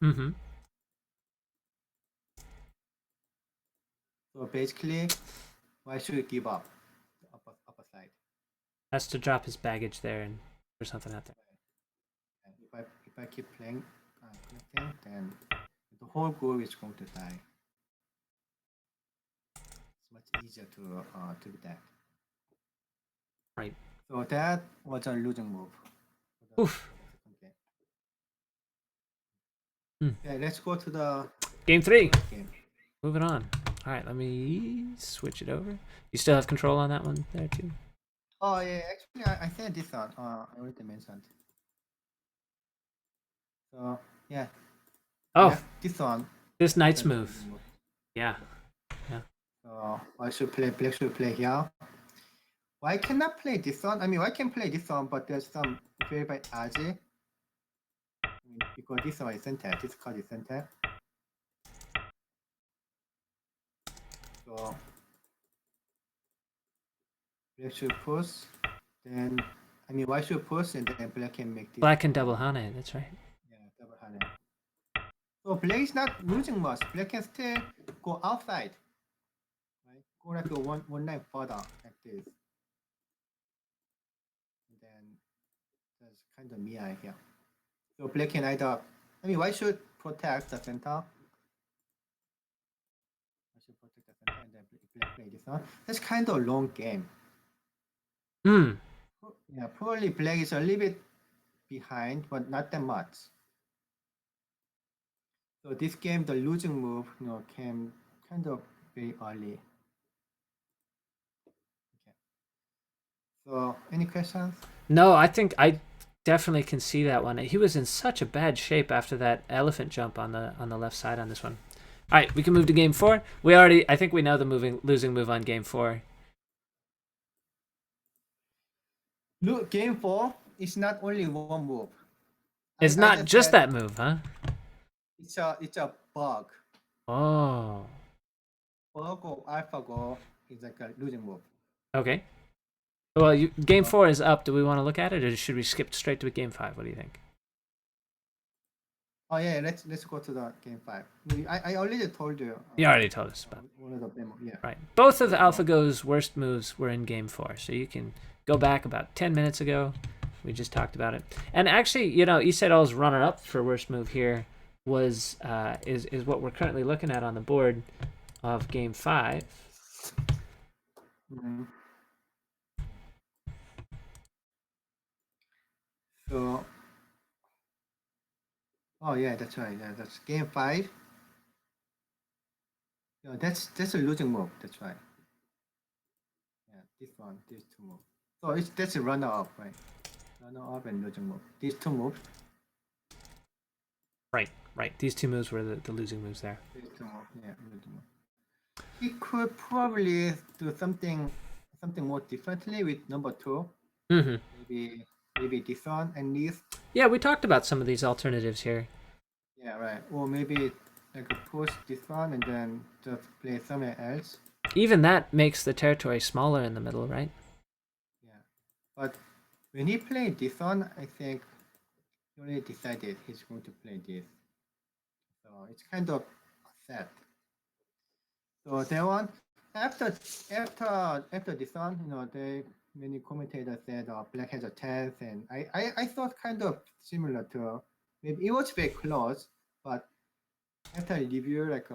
Mm-hmm. so basically, why should we give up the upper side? Has to drop his baggage there and or something out there. And if I keep playing connecting, then the whole group is going to die. It's much easier to be that. Right. So that was a losing move Oof. for the second game. Hmm. Okay, let's go to the Game 3. first game. Moving on. All right, let me switch it over. You still have control on that one there too. Oh yeah, actually I said this one. I already mentioned. So yeah, Oh, this one. this knight's the move. losing move. Yeah. So I should play black should play here. Why cannot play this one? I mean, I can play this one, but there's some very bad RG. Because this one is center. This card is center. So black should push. Then I mean, white should push, and then black can make this. Black can double Hana it, that's right. Yeah, double hand. So black is not losing much. Black can still go outside. Right? Go like a one line further like this. And then there's kind of Mia here. So black can either I mean white should protect the center. I should protect the center and then black play this one. That's kind of a long game. Hmm. Yeah, probably black is a little bit behind, but not that much. So this game, the losing move, came kind of very early. Okay. So, any questions? No, I think I definitely can see that one. He was in such a bad shape after that elephant jump on the left side on this one. All right, we can move to game 4. I think we know the losing move on game 4. Look, game 4 is not only one move. It's not just that move, huh? It's a bug. Oh. Bug or AlphaGo is like a losing move. Okay. Well, game 4 is up. Do we want to look at it, or should we skip straight to game 5? What do you think? Oh yeah, let's go to the game 5. I already told you. You already told us about. One of the demo, yeah. Right. Both of AlphaGo's worst moves were in game 4, so you can go back about 10 minutes ago. We just talked about it. And actually, Isedol's runner-up for worst move here was is what we're currently looking at on the board of game 5. Mm-hmm. So, oh yeah, that's right. Yeah, that's game 5. Yeah, that's a losing move. That's right. Yeah, this one, these two moves. So that's a runner up, right? Runner up and losing move. These two moves. Right. These two moves were the losing moves there. These two moves, yeah, losing move. He could probably do something more differently with number 2. Mm-hmm. Maybe this one and least. Yeah, we talked about some of these alternatives here. Yeah, right. Or maybe like push this one and then just play somewhere else. Even that makes the territory smaller in the middle, right? Yeah, but when he played this one, I think he already decided he's going to play this. So it's kind of sad. So that one, after this one, many commentators said black has a chance, and I thought kind of similar to maybe it was very close, but after review like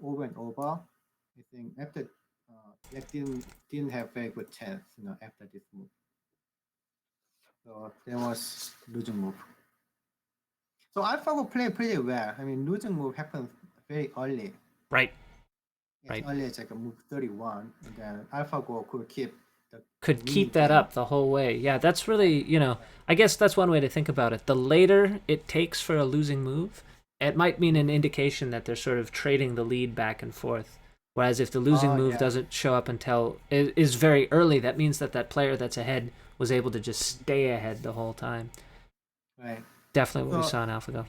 over and over, I think after black didn't have very good chance, after this move. So there was losing move. So AlphaGo play pretty well. I mean, losing move happens very early. Right. As Right. early as like a move 31, and then AlphaGo could keep the Could winning keep that game. up the whole way. Yeah, that's really, I guess that's one way to think about it. The later it takes for a losing move, it might mean an indication that they're sort of trading the lead back and forth. Whereas if the losing Oh move yeah, doesn't show up until it is very early, that means that that player that's ahead was able to just stay ahead the whole time. right. Definitely what we So saw in AlphaGo.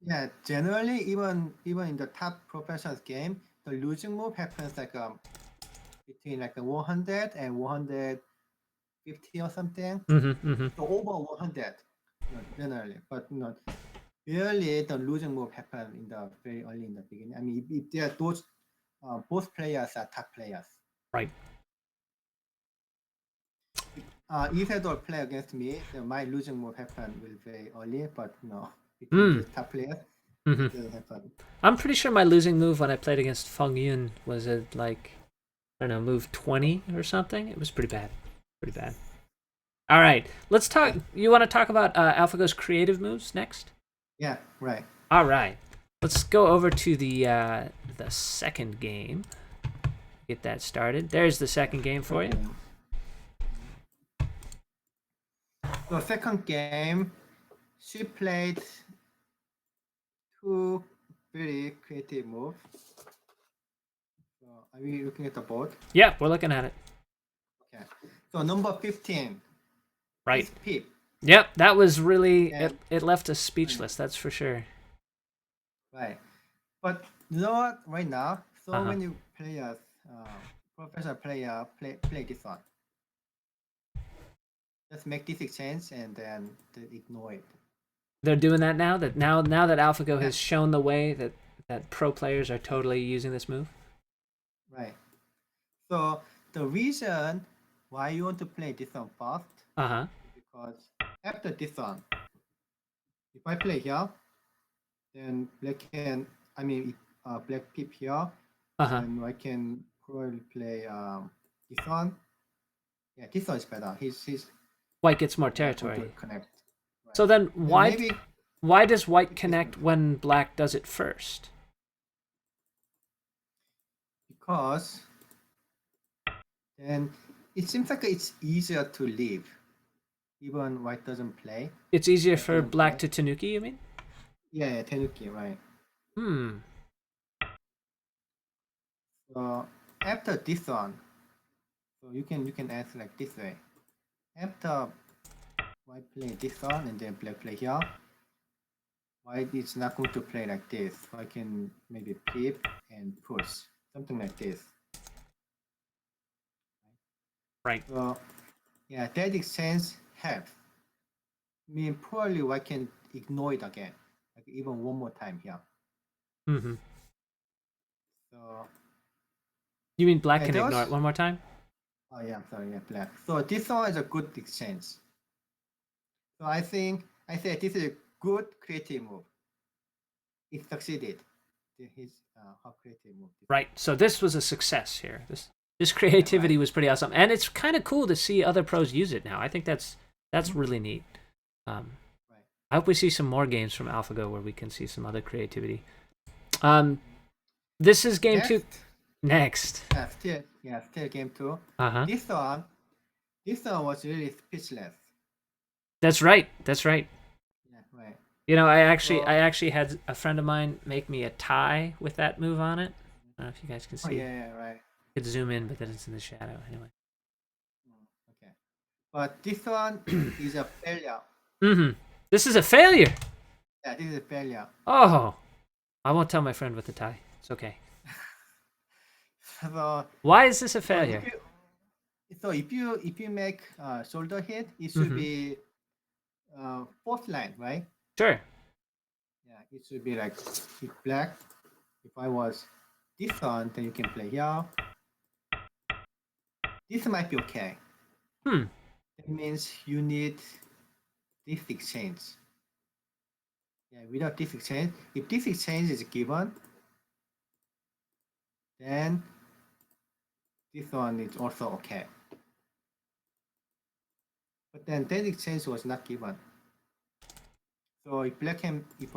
yeah, generally even in the top professionals game, the losing move happens like between like a 100 and 150 or something. Mm-hmm. Mm-hmm. So over 100, generally, but really the losing move happen in the very early in the beginning. I mean, if they are those both players are top players. Right. If I don't play against me, then my losing move happen will very early, but between Mm. these top players, Mm-hmm. it doesn't happen. I'm pretty sure my losing move when I played against Feng Yun was at like, I don't know, move 20 or something. It was pretty bad. Pretty bad. All right, let's talk. Yeah, You want to talk about AlphaGo's creative moves next? yeah, right. All right, let's go over to the second game. Get that started. There's the second game for you. Okay. So second game, she played two very creative moves. So are we looking at the board? Yeah, we're looking at it. Okay. So number 15 Right. is Pip. Yep, that was really And it left us speechless. That's for sure. right. But you know what? Right now, so Uh huh. many players, professional player play this one. Just make this exchange and then they ignore it. They're doing that now. That AlphaGo Yeah, has shown the way that pro players are totally using this move. right. So the reason why you want to play this one first Uh huh. is because after this one, if I play here, then black can, I mean, if, black pip here, Uh huh. then I can probably play this one. Yeah, this one is better. He's White gets more not going to territory. connect. Right. So then Then why maybe why does white pick this one connect when black does it first? because then it seems like it's easier to leave even white doesn't play. It's easier Black for doesn't black play. to Tanuki, you mean? Yeah, yeah, Tenuki, right. Hmm. So after this one, so you can answer like this way. After white play this one and then black play here, white is not going to play like this. So I can maybe pip and push, something like this. Right. So yeah, that exchange helps. I mean, probably white can ignore it again, like even one more time here. Mm-hmm. So You mean black yeah, can there ignore was. it one more time? Oh yeah, I'm sorry, yeah, black. So this one is a good exchange. So I say this is a good creative move. It succeeded. His how creative move this Right. So this was a success here. This one. Yeah, right, creativity was pretty awesome, and it's kind of cool to see other pros use it now. I think that's Mhm. really neat. Um, Right. I hope we see some more games from AlphaGo where we can see some other creativity. Um, this is game two. Next, Next. still game two. Uh huh. This one, this one was really speechless. That's right. That's right. Yeah, right. You know, So, I actually had a friend of mine make me a tie with that move on it. I don't know if you guys can oh see. yeah, right. Could zoom in, but then it's in the shadow anyway. Okay. But this one is a failure. Mm-hmm. This is a failure. Yeah, this is a failure. Oh, I won't tell my friend with the tie. It's okay. So, Why is this a so if failure? you if you make shoulder hit, it should Mm-hmm. be fourth line, right? Sure. Yeah, it should be like if black. If I was this one, then you can play here. This might be okay. Hmm. That means you need this exchange. Yeah, without this exchange, if this exchange is given, then this one is also okay. But then that exchange was not given. So if I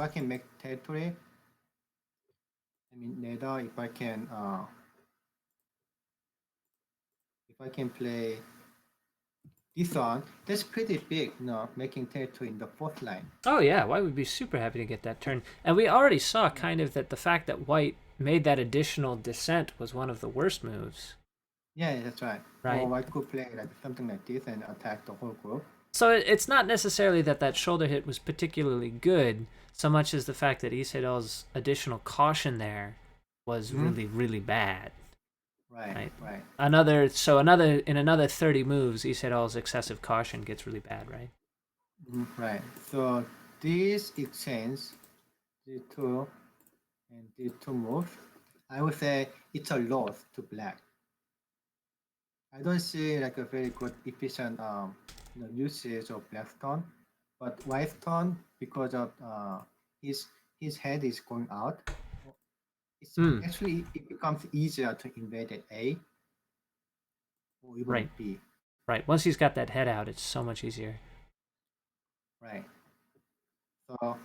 can make territory, I mean later if I can play this one, that's pretty big, making territory in the fourth line. Oh yeah, white would be super happy to get that turn. And we already saw Yeah, kind of that the fact that white made that additional descent was one of the worst moves, yeah, that's right. Or right? white could play like something like this and attack the whole group. So it's not necessarily that that shoulder hit was particularly good, so much as the fact that Isedal's additional caution there was Hmm. really, really bad, Right, right? right. In another 30 moves, Isedal's excessive caution gets really bad, right? Right. So this exchange, D2 and D2 move, I would say it's a loss to black. I don't see like a very good efficient usage of black stone, but white stone because of his his head is going out. It's Hmm. actually it becomes easier to invade at A or even Right. at B. Right. Once he's got that head out, it's so much easier. Right. So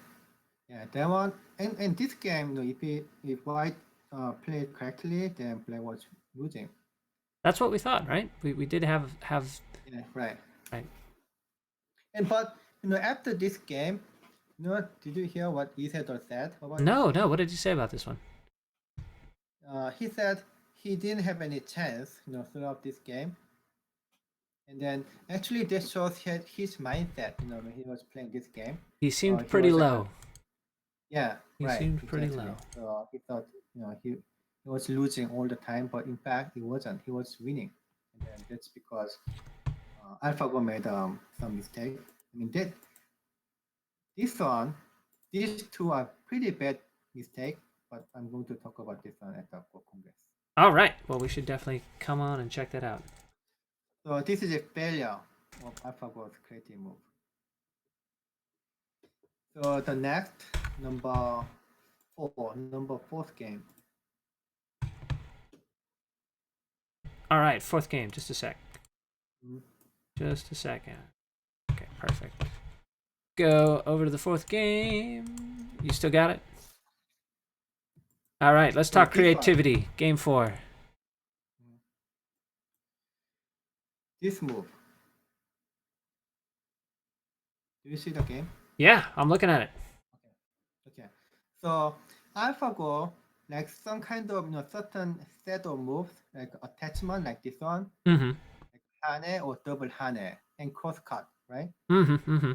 yeah, that one and this game, if white played correctly, then black was losing. That's what we thought, right? We did have Yeah, right. right. And but after this game, did you hear what Isidore said about this No, no. game? What did you say about this one? He said he didn't have any chance, throughout this game. And then actually this shows his mindset, when he was playing this game. He seemed He pretty was like a low. yeah, He right, seemed pretty exactly. low. So he thought, he was losing all the time, but in fact he wasn't. He was winning. And then that's because AlphaGo made some mistake. I mean that this one, these two are pretty bad mistake, but I'm going to talk about this one at the Go Congress. All right. Well, we should definitely come on and check that out. So this is a failure of AlphaGo's creative move. So the next number fourth game. All right. Fourth game. Just a sec. Mhm. Just a second. Okay. Perfect. Go over to the fourth game. You still got it? All right. Let's So talk this one, creativity. Game 4. this move. Do you see the game? Yeah, I'm looking at it. Okay. Okay. So AlphaGo like some kind of certain set of moves like attachment like this one, Mm-hmm. like hane or double hane and cross cut, right? Mm-hmm. Mm-hmm.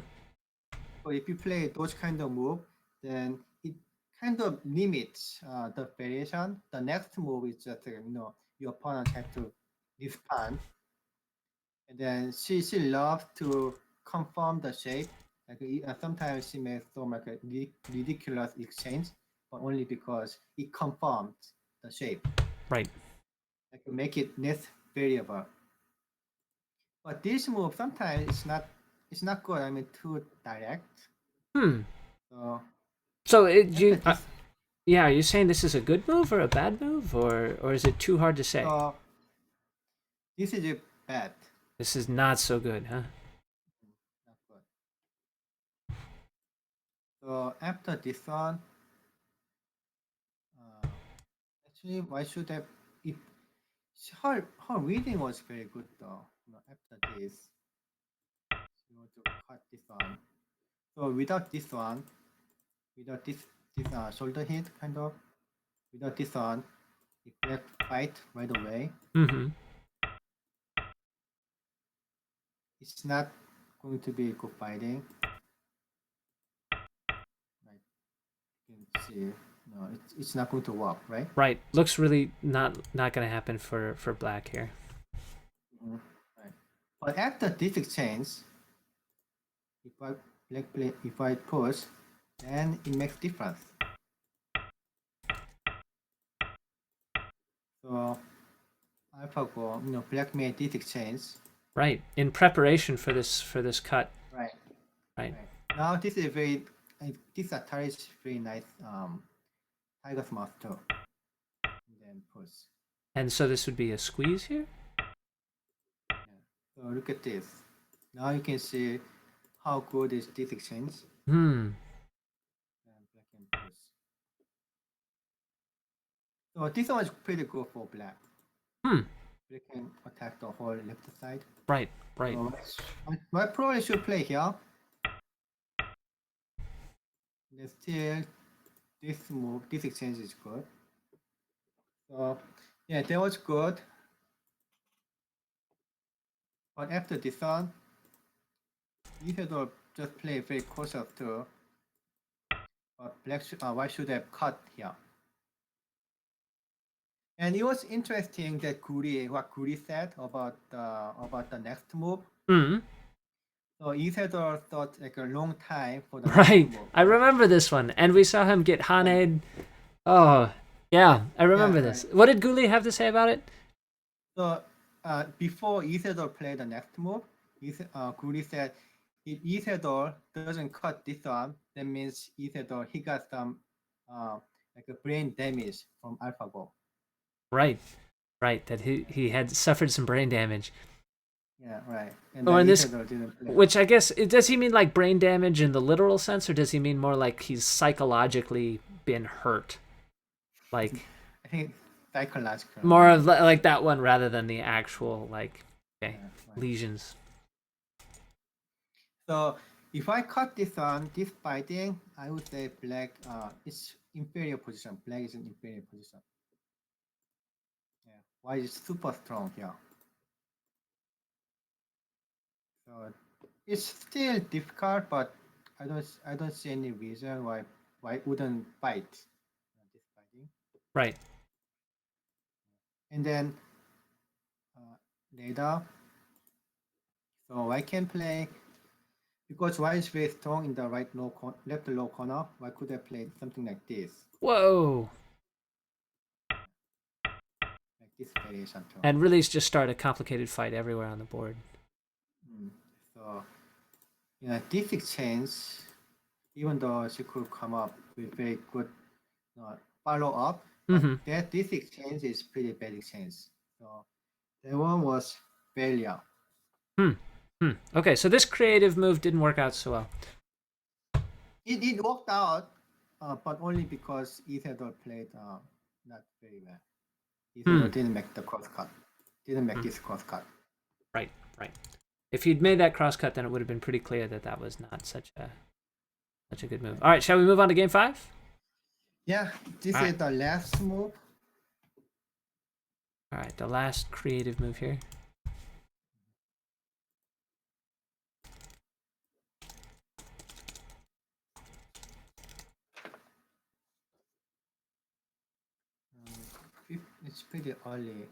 So if you play those kind of move, then it kind of limits the variation. The next move is just your opponent have to respond, and then she loves to confirm the shape. Like sometimes she makes some like a ridiculous exchange, but only because it confirms the shape. Right. Like make it less variable. But this move sometimes it's not good. I mean too direct. Hmm. So So after this, yeah, are you saying this is a good move or a bad move, or is it too hard to say? so this is a bad, This is not so good, huh? not good. So after this one, uh, actually, why should I? If her reading was very good though. After this, she want to cut this one. So without this shoulder hit, kind of, without this one, if black fight right away, Mm-hmm. it's not going to be good fighting. Like you can see, no, it's not going to work, right? Right. Looks really not gonna happen for black here. Mhm. Right. But after this exchange, if I if I push, then it makes difference. So AlphaGo, black made this exchange. Right. In preparation for this cut. Right. Right. Right. Now this is very this Atari is very nice Tiger's Master. And then push. And so this would be a squeeze here. Yeah. So look at this. Now you can see how good is this exchange. Hmm. So this one is pretty good for black. Hmm. Black can attack the whole left side. Right. Right. So I probably should play here. There's still this move, this exchange is good. So yeah, that was good. But after this one, you should just play very cautious too. But white should have cut here. And it was interesting that what Guri said about the next move. Hmm. So Isidore thought like a long time for the Right. next move. I remember this one, and we saw him get Haned. Oh, yeah, I remember this. Right. What did Guli have to say about it? So before Isidore played the next move, Guri said if Isidore doesn't cut this one, that means Isidore he got some like a brain damage from AlphaGo. Right. Right. That he had suffered some brain damage. Yeah, right. And Or then in this, Isidore didn't play. which I guess does he mean like brain damage in the literal sense, or does he mean more like he's psychologically been hurt, like I think psychological. more of like that one rather than the actual like okay Yeah, right. lesions. So if I cut this on this fighting, I would say black is inferior position. Black is an inferior position. Yeah. White is super strong here. So it's still difficult, but I don't see any reason why it wouldn't fight this fighting. Right. And then later, so I can play because white is very strong in the left low corner. Why could I play something like this? Whoa. Like this variation too. And really just start a complicated fight everywhere on the board. So, this exchange, even though she could come up with very good follow up, but this exchange is pretty bad exchange. So that one was failure. Okay, so this creative move didn't work out so well. It worked out, but only because Isidore played not very well. Isidore didn't make the cross cut. Didn't make this cross cut. Right, right. If he'd made that cross cut, then it would have been pretty clear that that was not such a good move. All right, shall we move on to game 5? Yeah, this is the last move. All right, the last creative move here. It's pretty early.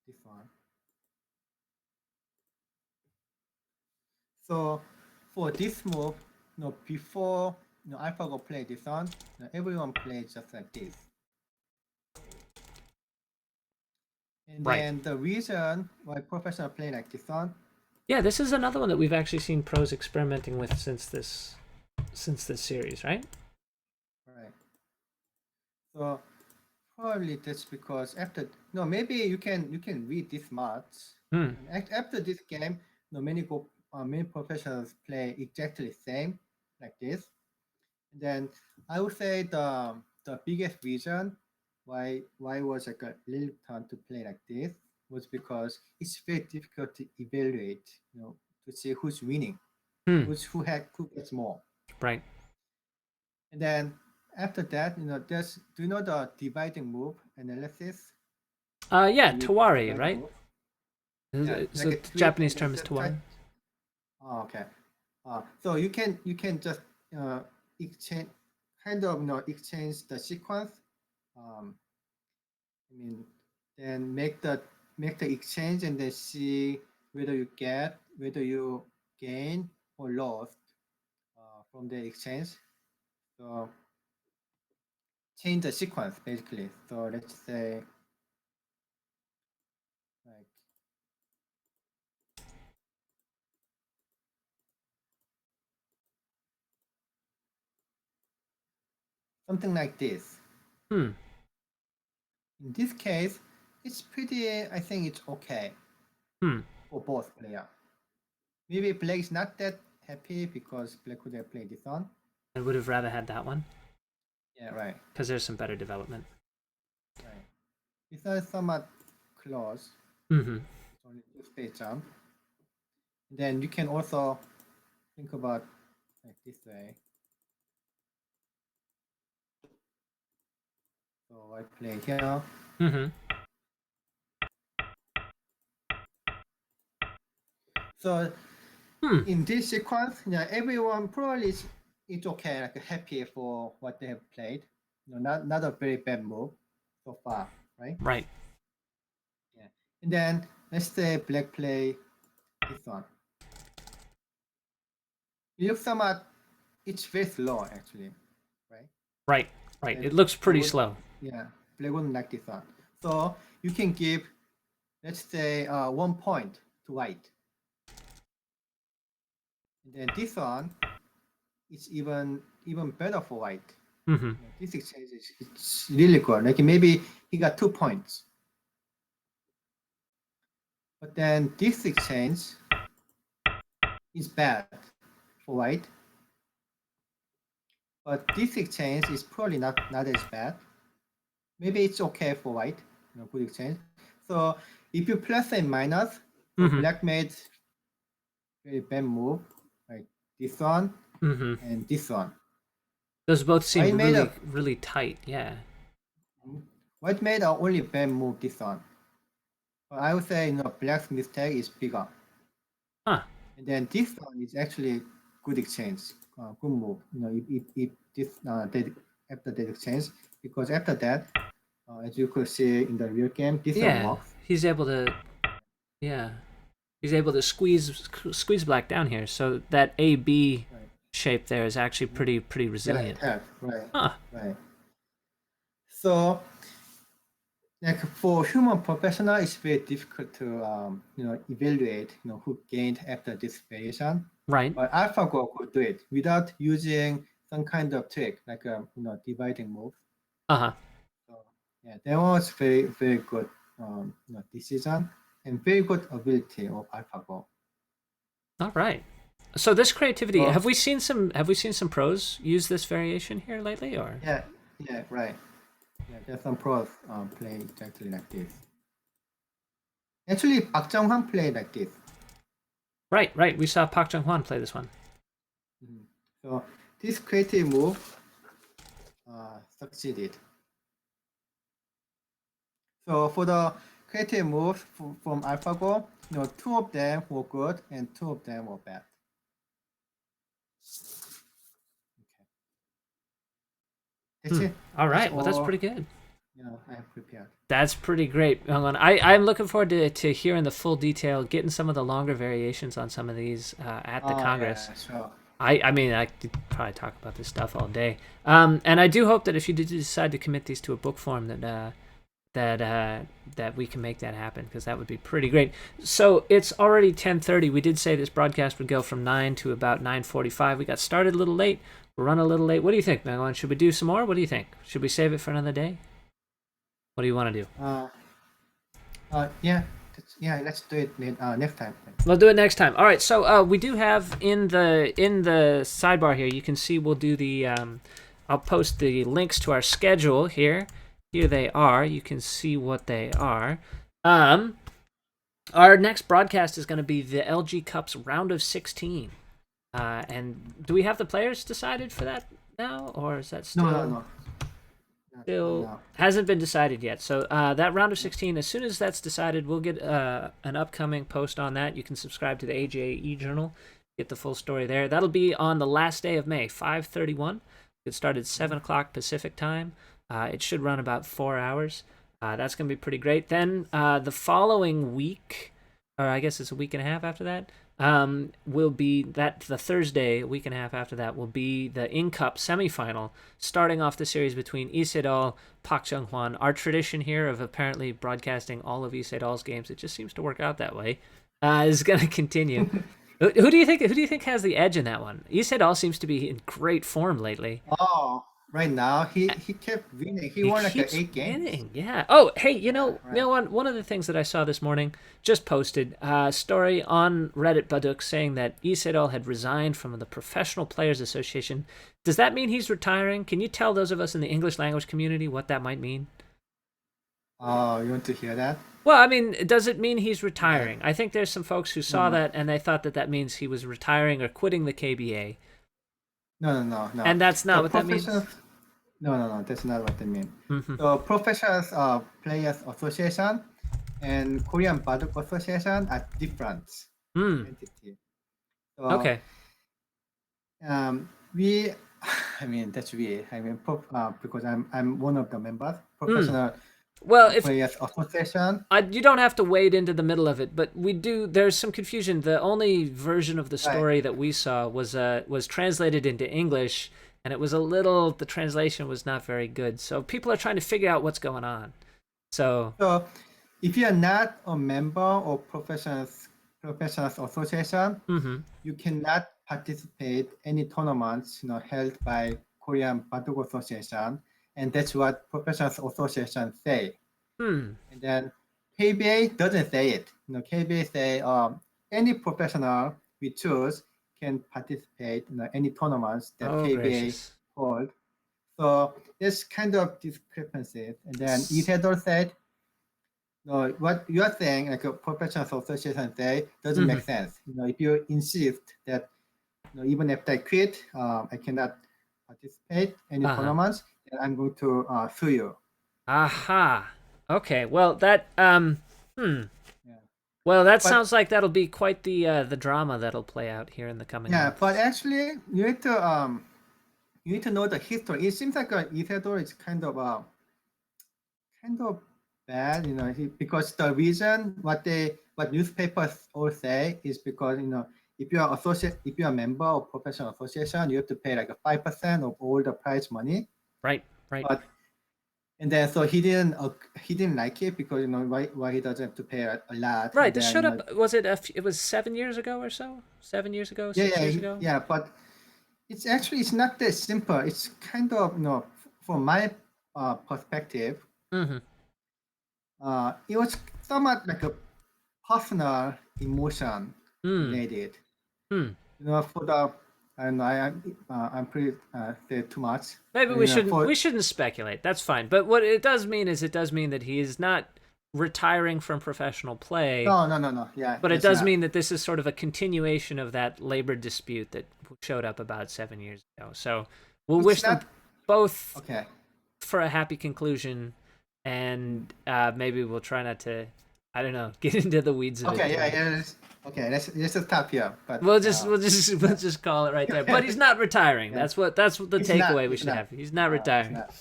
This one. So for this move, before AlphaGo played this one, everyone played just like this. And then the reason why professional play like this one. Yeah, this is another one that we've actually seen pros experimenting with since this series, right? Right. So probably that's because maybe you can read this much. After this game, many professionals play exactly the same like this. And then I would say the biggest reason why was like a little time to play like this was because it's very difficult to evaluate, to see who's winning, who gets more. Right. And then after that, do you know the dividing move analysis? Yeah, Tawari, right? Yeah, so like the Japanese term is Tawari. Oh, okay. So you can just exchange exchange the sequence. Then make the exchange and then see whether you gain or lost from the exchange. So change the sequence basically. So let's say like something like this. In this case, it's pretty. I think it's okay for both players. Maybe Black is not that happy because Black could have played this on. I would have rather had that one. Yeah, right. because there's some better development. Right. This is somewhat close. Mm-hmm. It's only two space jump. Then you can also think about like this way. So I play here. Mm-hmm. So Hmm. in this sequence, everyone probably is okay, like happy for what they have played. Not a very bad move so far, right? Right. Yeah. And then let's say black play this one. It looks somewhat it's very slow actually, right? Right. Right. And It looks black pretty would, slow. yeah, black wouldn't like this one. So you can give, let's say, 1 point to white. And then this one is even better for white. Mm-hmm. This exchange is it's really good. Like maybe he got 2 points. But then this exchange is bad for white. But this exchange is probably not as bad. Maybe it's okay for white, good exchange. So if you plus and minus, so Mm-hmm. black made very bad move, like this one Mm-hmm. and this one. Those both White seem made really, a really tight. Yeah. white made a only bad move this one. But I would say black's mistake is bigger. Huh. And then this one is actually good exchange, good move. If this after that exchange, because after that, as you could see in the real game, this one Yeah. works. He's able to. Yeah. He's able to squeeze black down here. So that AB Right. shape there is actually pretty Yeah, resilient. it has. Right. Huh. Right. So, like for human professional, it's very difficult to evaluate who gained after this variation. Right. But AlphaGo could do it without using some kind of trick like dividing move. Uh-huh. So yeah, that was very good decision and very good ability of AlphaGo. All right. So this creativity, So have we seen some pros use this variation here lately, or? yeah, yeah, right. Yeah, there's some pros play exactly like this. Actually, Park Jung-hwan played like this. Right, right. We saw Park Jung-hwan play this one. Mhm. So this creative move succeeded. So for the creative moves from AlphaGo, two of them were good and two of them were bad. Okay. That's it. All That's right. Well, that's all pretty good. I have prepared. That's pretty great. I'm looking forward to hearing the full detail, getting some of the longer variations on some of these at the Oh Congress. yeah, sure. I mean, I could probably talk about this stuff all day. And I do hope that if you did decide to commit these to a book form, that we can make that happen, because that would be pretty great. So it's already 10:30. We did say this broadcast would go from 9 to about 9:45. We got started a little late. We're running a little late. What do you think, Myungwan? Should we do some more? What do you think? Should we save it for another day? What do you want to do? Yeah, let's do it next time. We'll do it next time. All right. So we do have in the sidebar here. You can see we'll do the. I'll post the links to our schedule here. Here they are. You can see what they are. Our next broadcast is going to be the LG Cup's round of 16. And do we have the players decided for that now, or is that still? No. Still No. hasn't been decided yet. So that round of 16, as soon as that's decided, we'll get an upcoming post on that. You can subscribe to the AJE Journal, get the full story there. That'll be on the last day of May, 5:31. It started 7 o'clock Pacific time. It should run about 4 hours. That's going to be pretty great. Then the following week, or I guess it's a week and a half after that, will be the Thursday, a week and a half after that, will be the In Cup semifinal, starting off the series between Lee Sedol, Park Jung-hwan. Our tradition here of apparently broadcasting all of Lee Sedol's games, it just seems to work out that way, is going to continue. Who do you think has the edge in that one? Lee Sedol seems to be in great form lately. Oh, right now he kept winning. He He won like keeps 8 games. winning. Yeah. Oh, hey, you Yeah, know, right. one of the things that I saw this morning, just posted a story on Reddit Baduk saying that Lee Sedol had resigned from the Professional Players Association. Does that mean he's retiring? Can you tell those of us in the English language community what that might mean? Oh, you want to hear that? Well, I mean, does it mean he's Yeah. retiring? I think there's some folks who No, saw no, that and they thought that that means he was retiring or quitting the KBA. no, no, no, no. And that's The not what that professional. means? No, no, no. That's not what they mean. Mm-hmm. The Professional Players Association and Korean Baduk Association are different Hmm. entity. So Okay. we, I mean that's weird. I mean because I'm one of the members, Hmm. Professional Well, if Players Association. you don't have to wade into the middle of it, but we do. There's some confusion. The only version of the Right. story that we saw was translated into English, and it was a little. The translation was not very good, so people are trying to figure out what's going on. So, So if you are not a member of professionals association, mm-hmm. you cannot participate any tournaments held by Korean Baduk Association, and that's what professionals association say. Hmm. And then KBA doesn't say it. KBA say any professional we choose can participate in any tournaments that Oh KBA gracious. hold. So there's kind of discrepancies. And then Isidore said, no, what you are saying, like a professional association say, doesn't Mm-hmm. make sense. If you insist that even after I quit, I cannot participate in any Uh huh. tournaments, then I'm going to sue you. Aha. Okay. Well, that Hmm. Yeah. Well, that But sounds like that'll be quite the drama that'll play out here in the coming yeah, but months. actually, you need to know the history. It seems like Isidore is kind of bad, because the reason what newspapers all say is because if you're a member of professional association, you have to pay like a 5% of all the prize money. Right. Right. But and then so he didn't like it because why he doesn't have to pay a lot, Right. and This then showed up. Was it? It was 7 years ago or so. 7 years ago. yeah, 6 years ago. yeah, but it's not that simple. It's kind of from my perspective, Mm-hmm. it was somewhat like a personal emotion Hmm. related. Hmm. For the I don't know, I'm pretty say too much. Maybe But, we shouldn't. for We shouldn't speculate. That's fine. But what it does mean is, it does mean that he is not retiring from professional play. no, no, no, no. Yeah, But it that's does not. mean that this is sort of a continuation of that labor dispute that showed up about 7 years ago. So we'll It's wish them not both okay. for a happy conclusion, and maybe we'll try not to, I don't know, get into the weeds of it. Okay, yeah, yeah. Okay, let's just stop here. But We'll just call it right there. But he's not retiring. yeah, That's what the it's not. takeaway we It's should not. have. He's not It's retiring. not.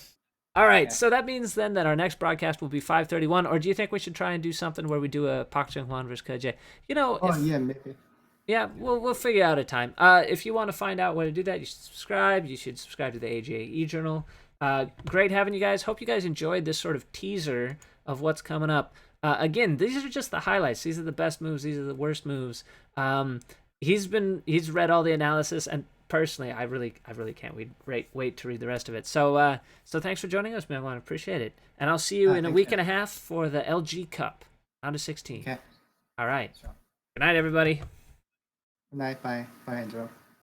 All right, Okay. so that means then that our next broadcast will be 5:31. Or do you think we should try and do something where we do a Park Chung Hwan versus KJ? Oh If yeah, maybe. yeah, we'll figure out a time. If you want to find out where to do that, you should subscribe. You should subscribe to the AJE Journal. Great having you guys. Hope you guys enjoyed this sort of teaser of what's coming up. Again, these are just the highlights. These are the best moves. These are the worst moves. He's read all the analysis, and personally, I really can't wait to read the rest of it. So thanks for joining us, man. I appreciate it, and I'll see you in a Thank week you. and a half for the LG Cup, round of 16. Okay. All right. Sure. Good night, everybody. Good night. Bye. Bye, Andrew.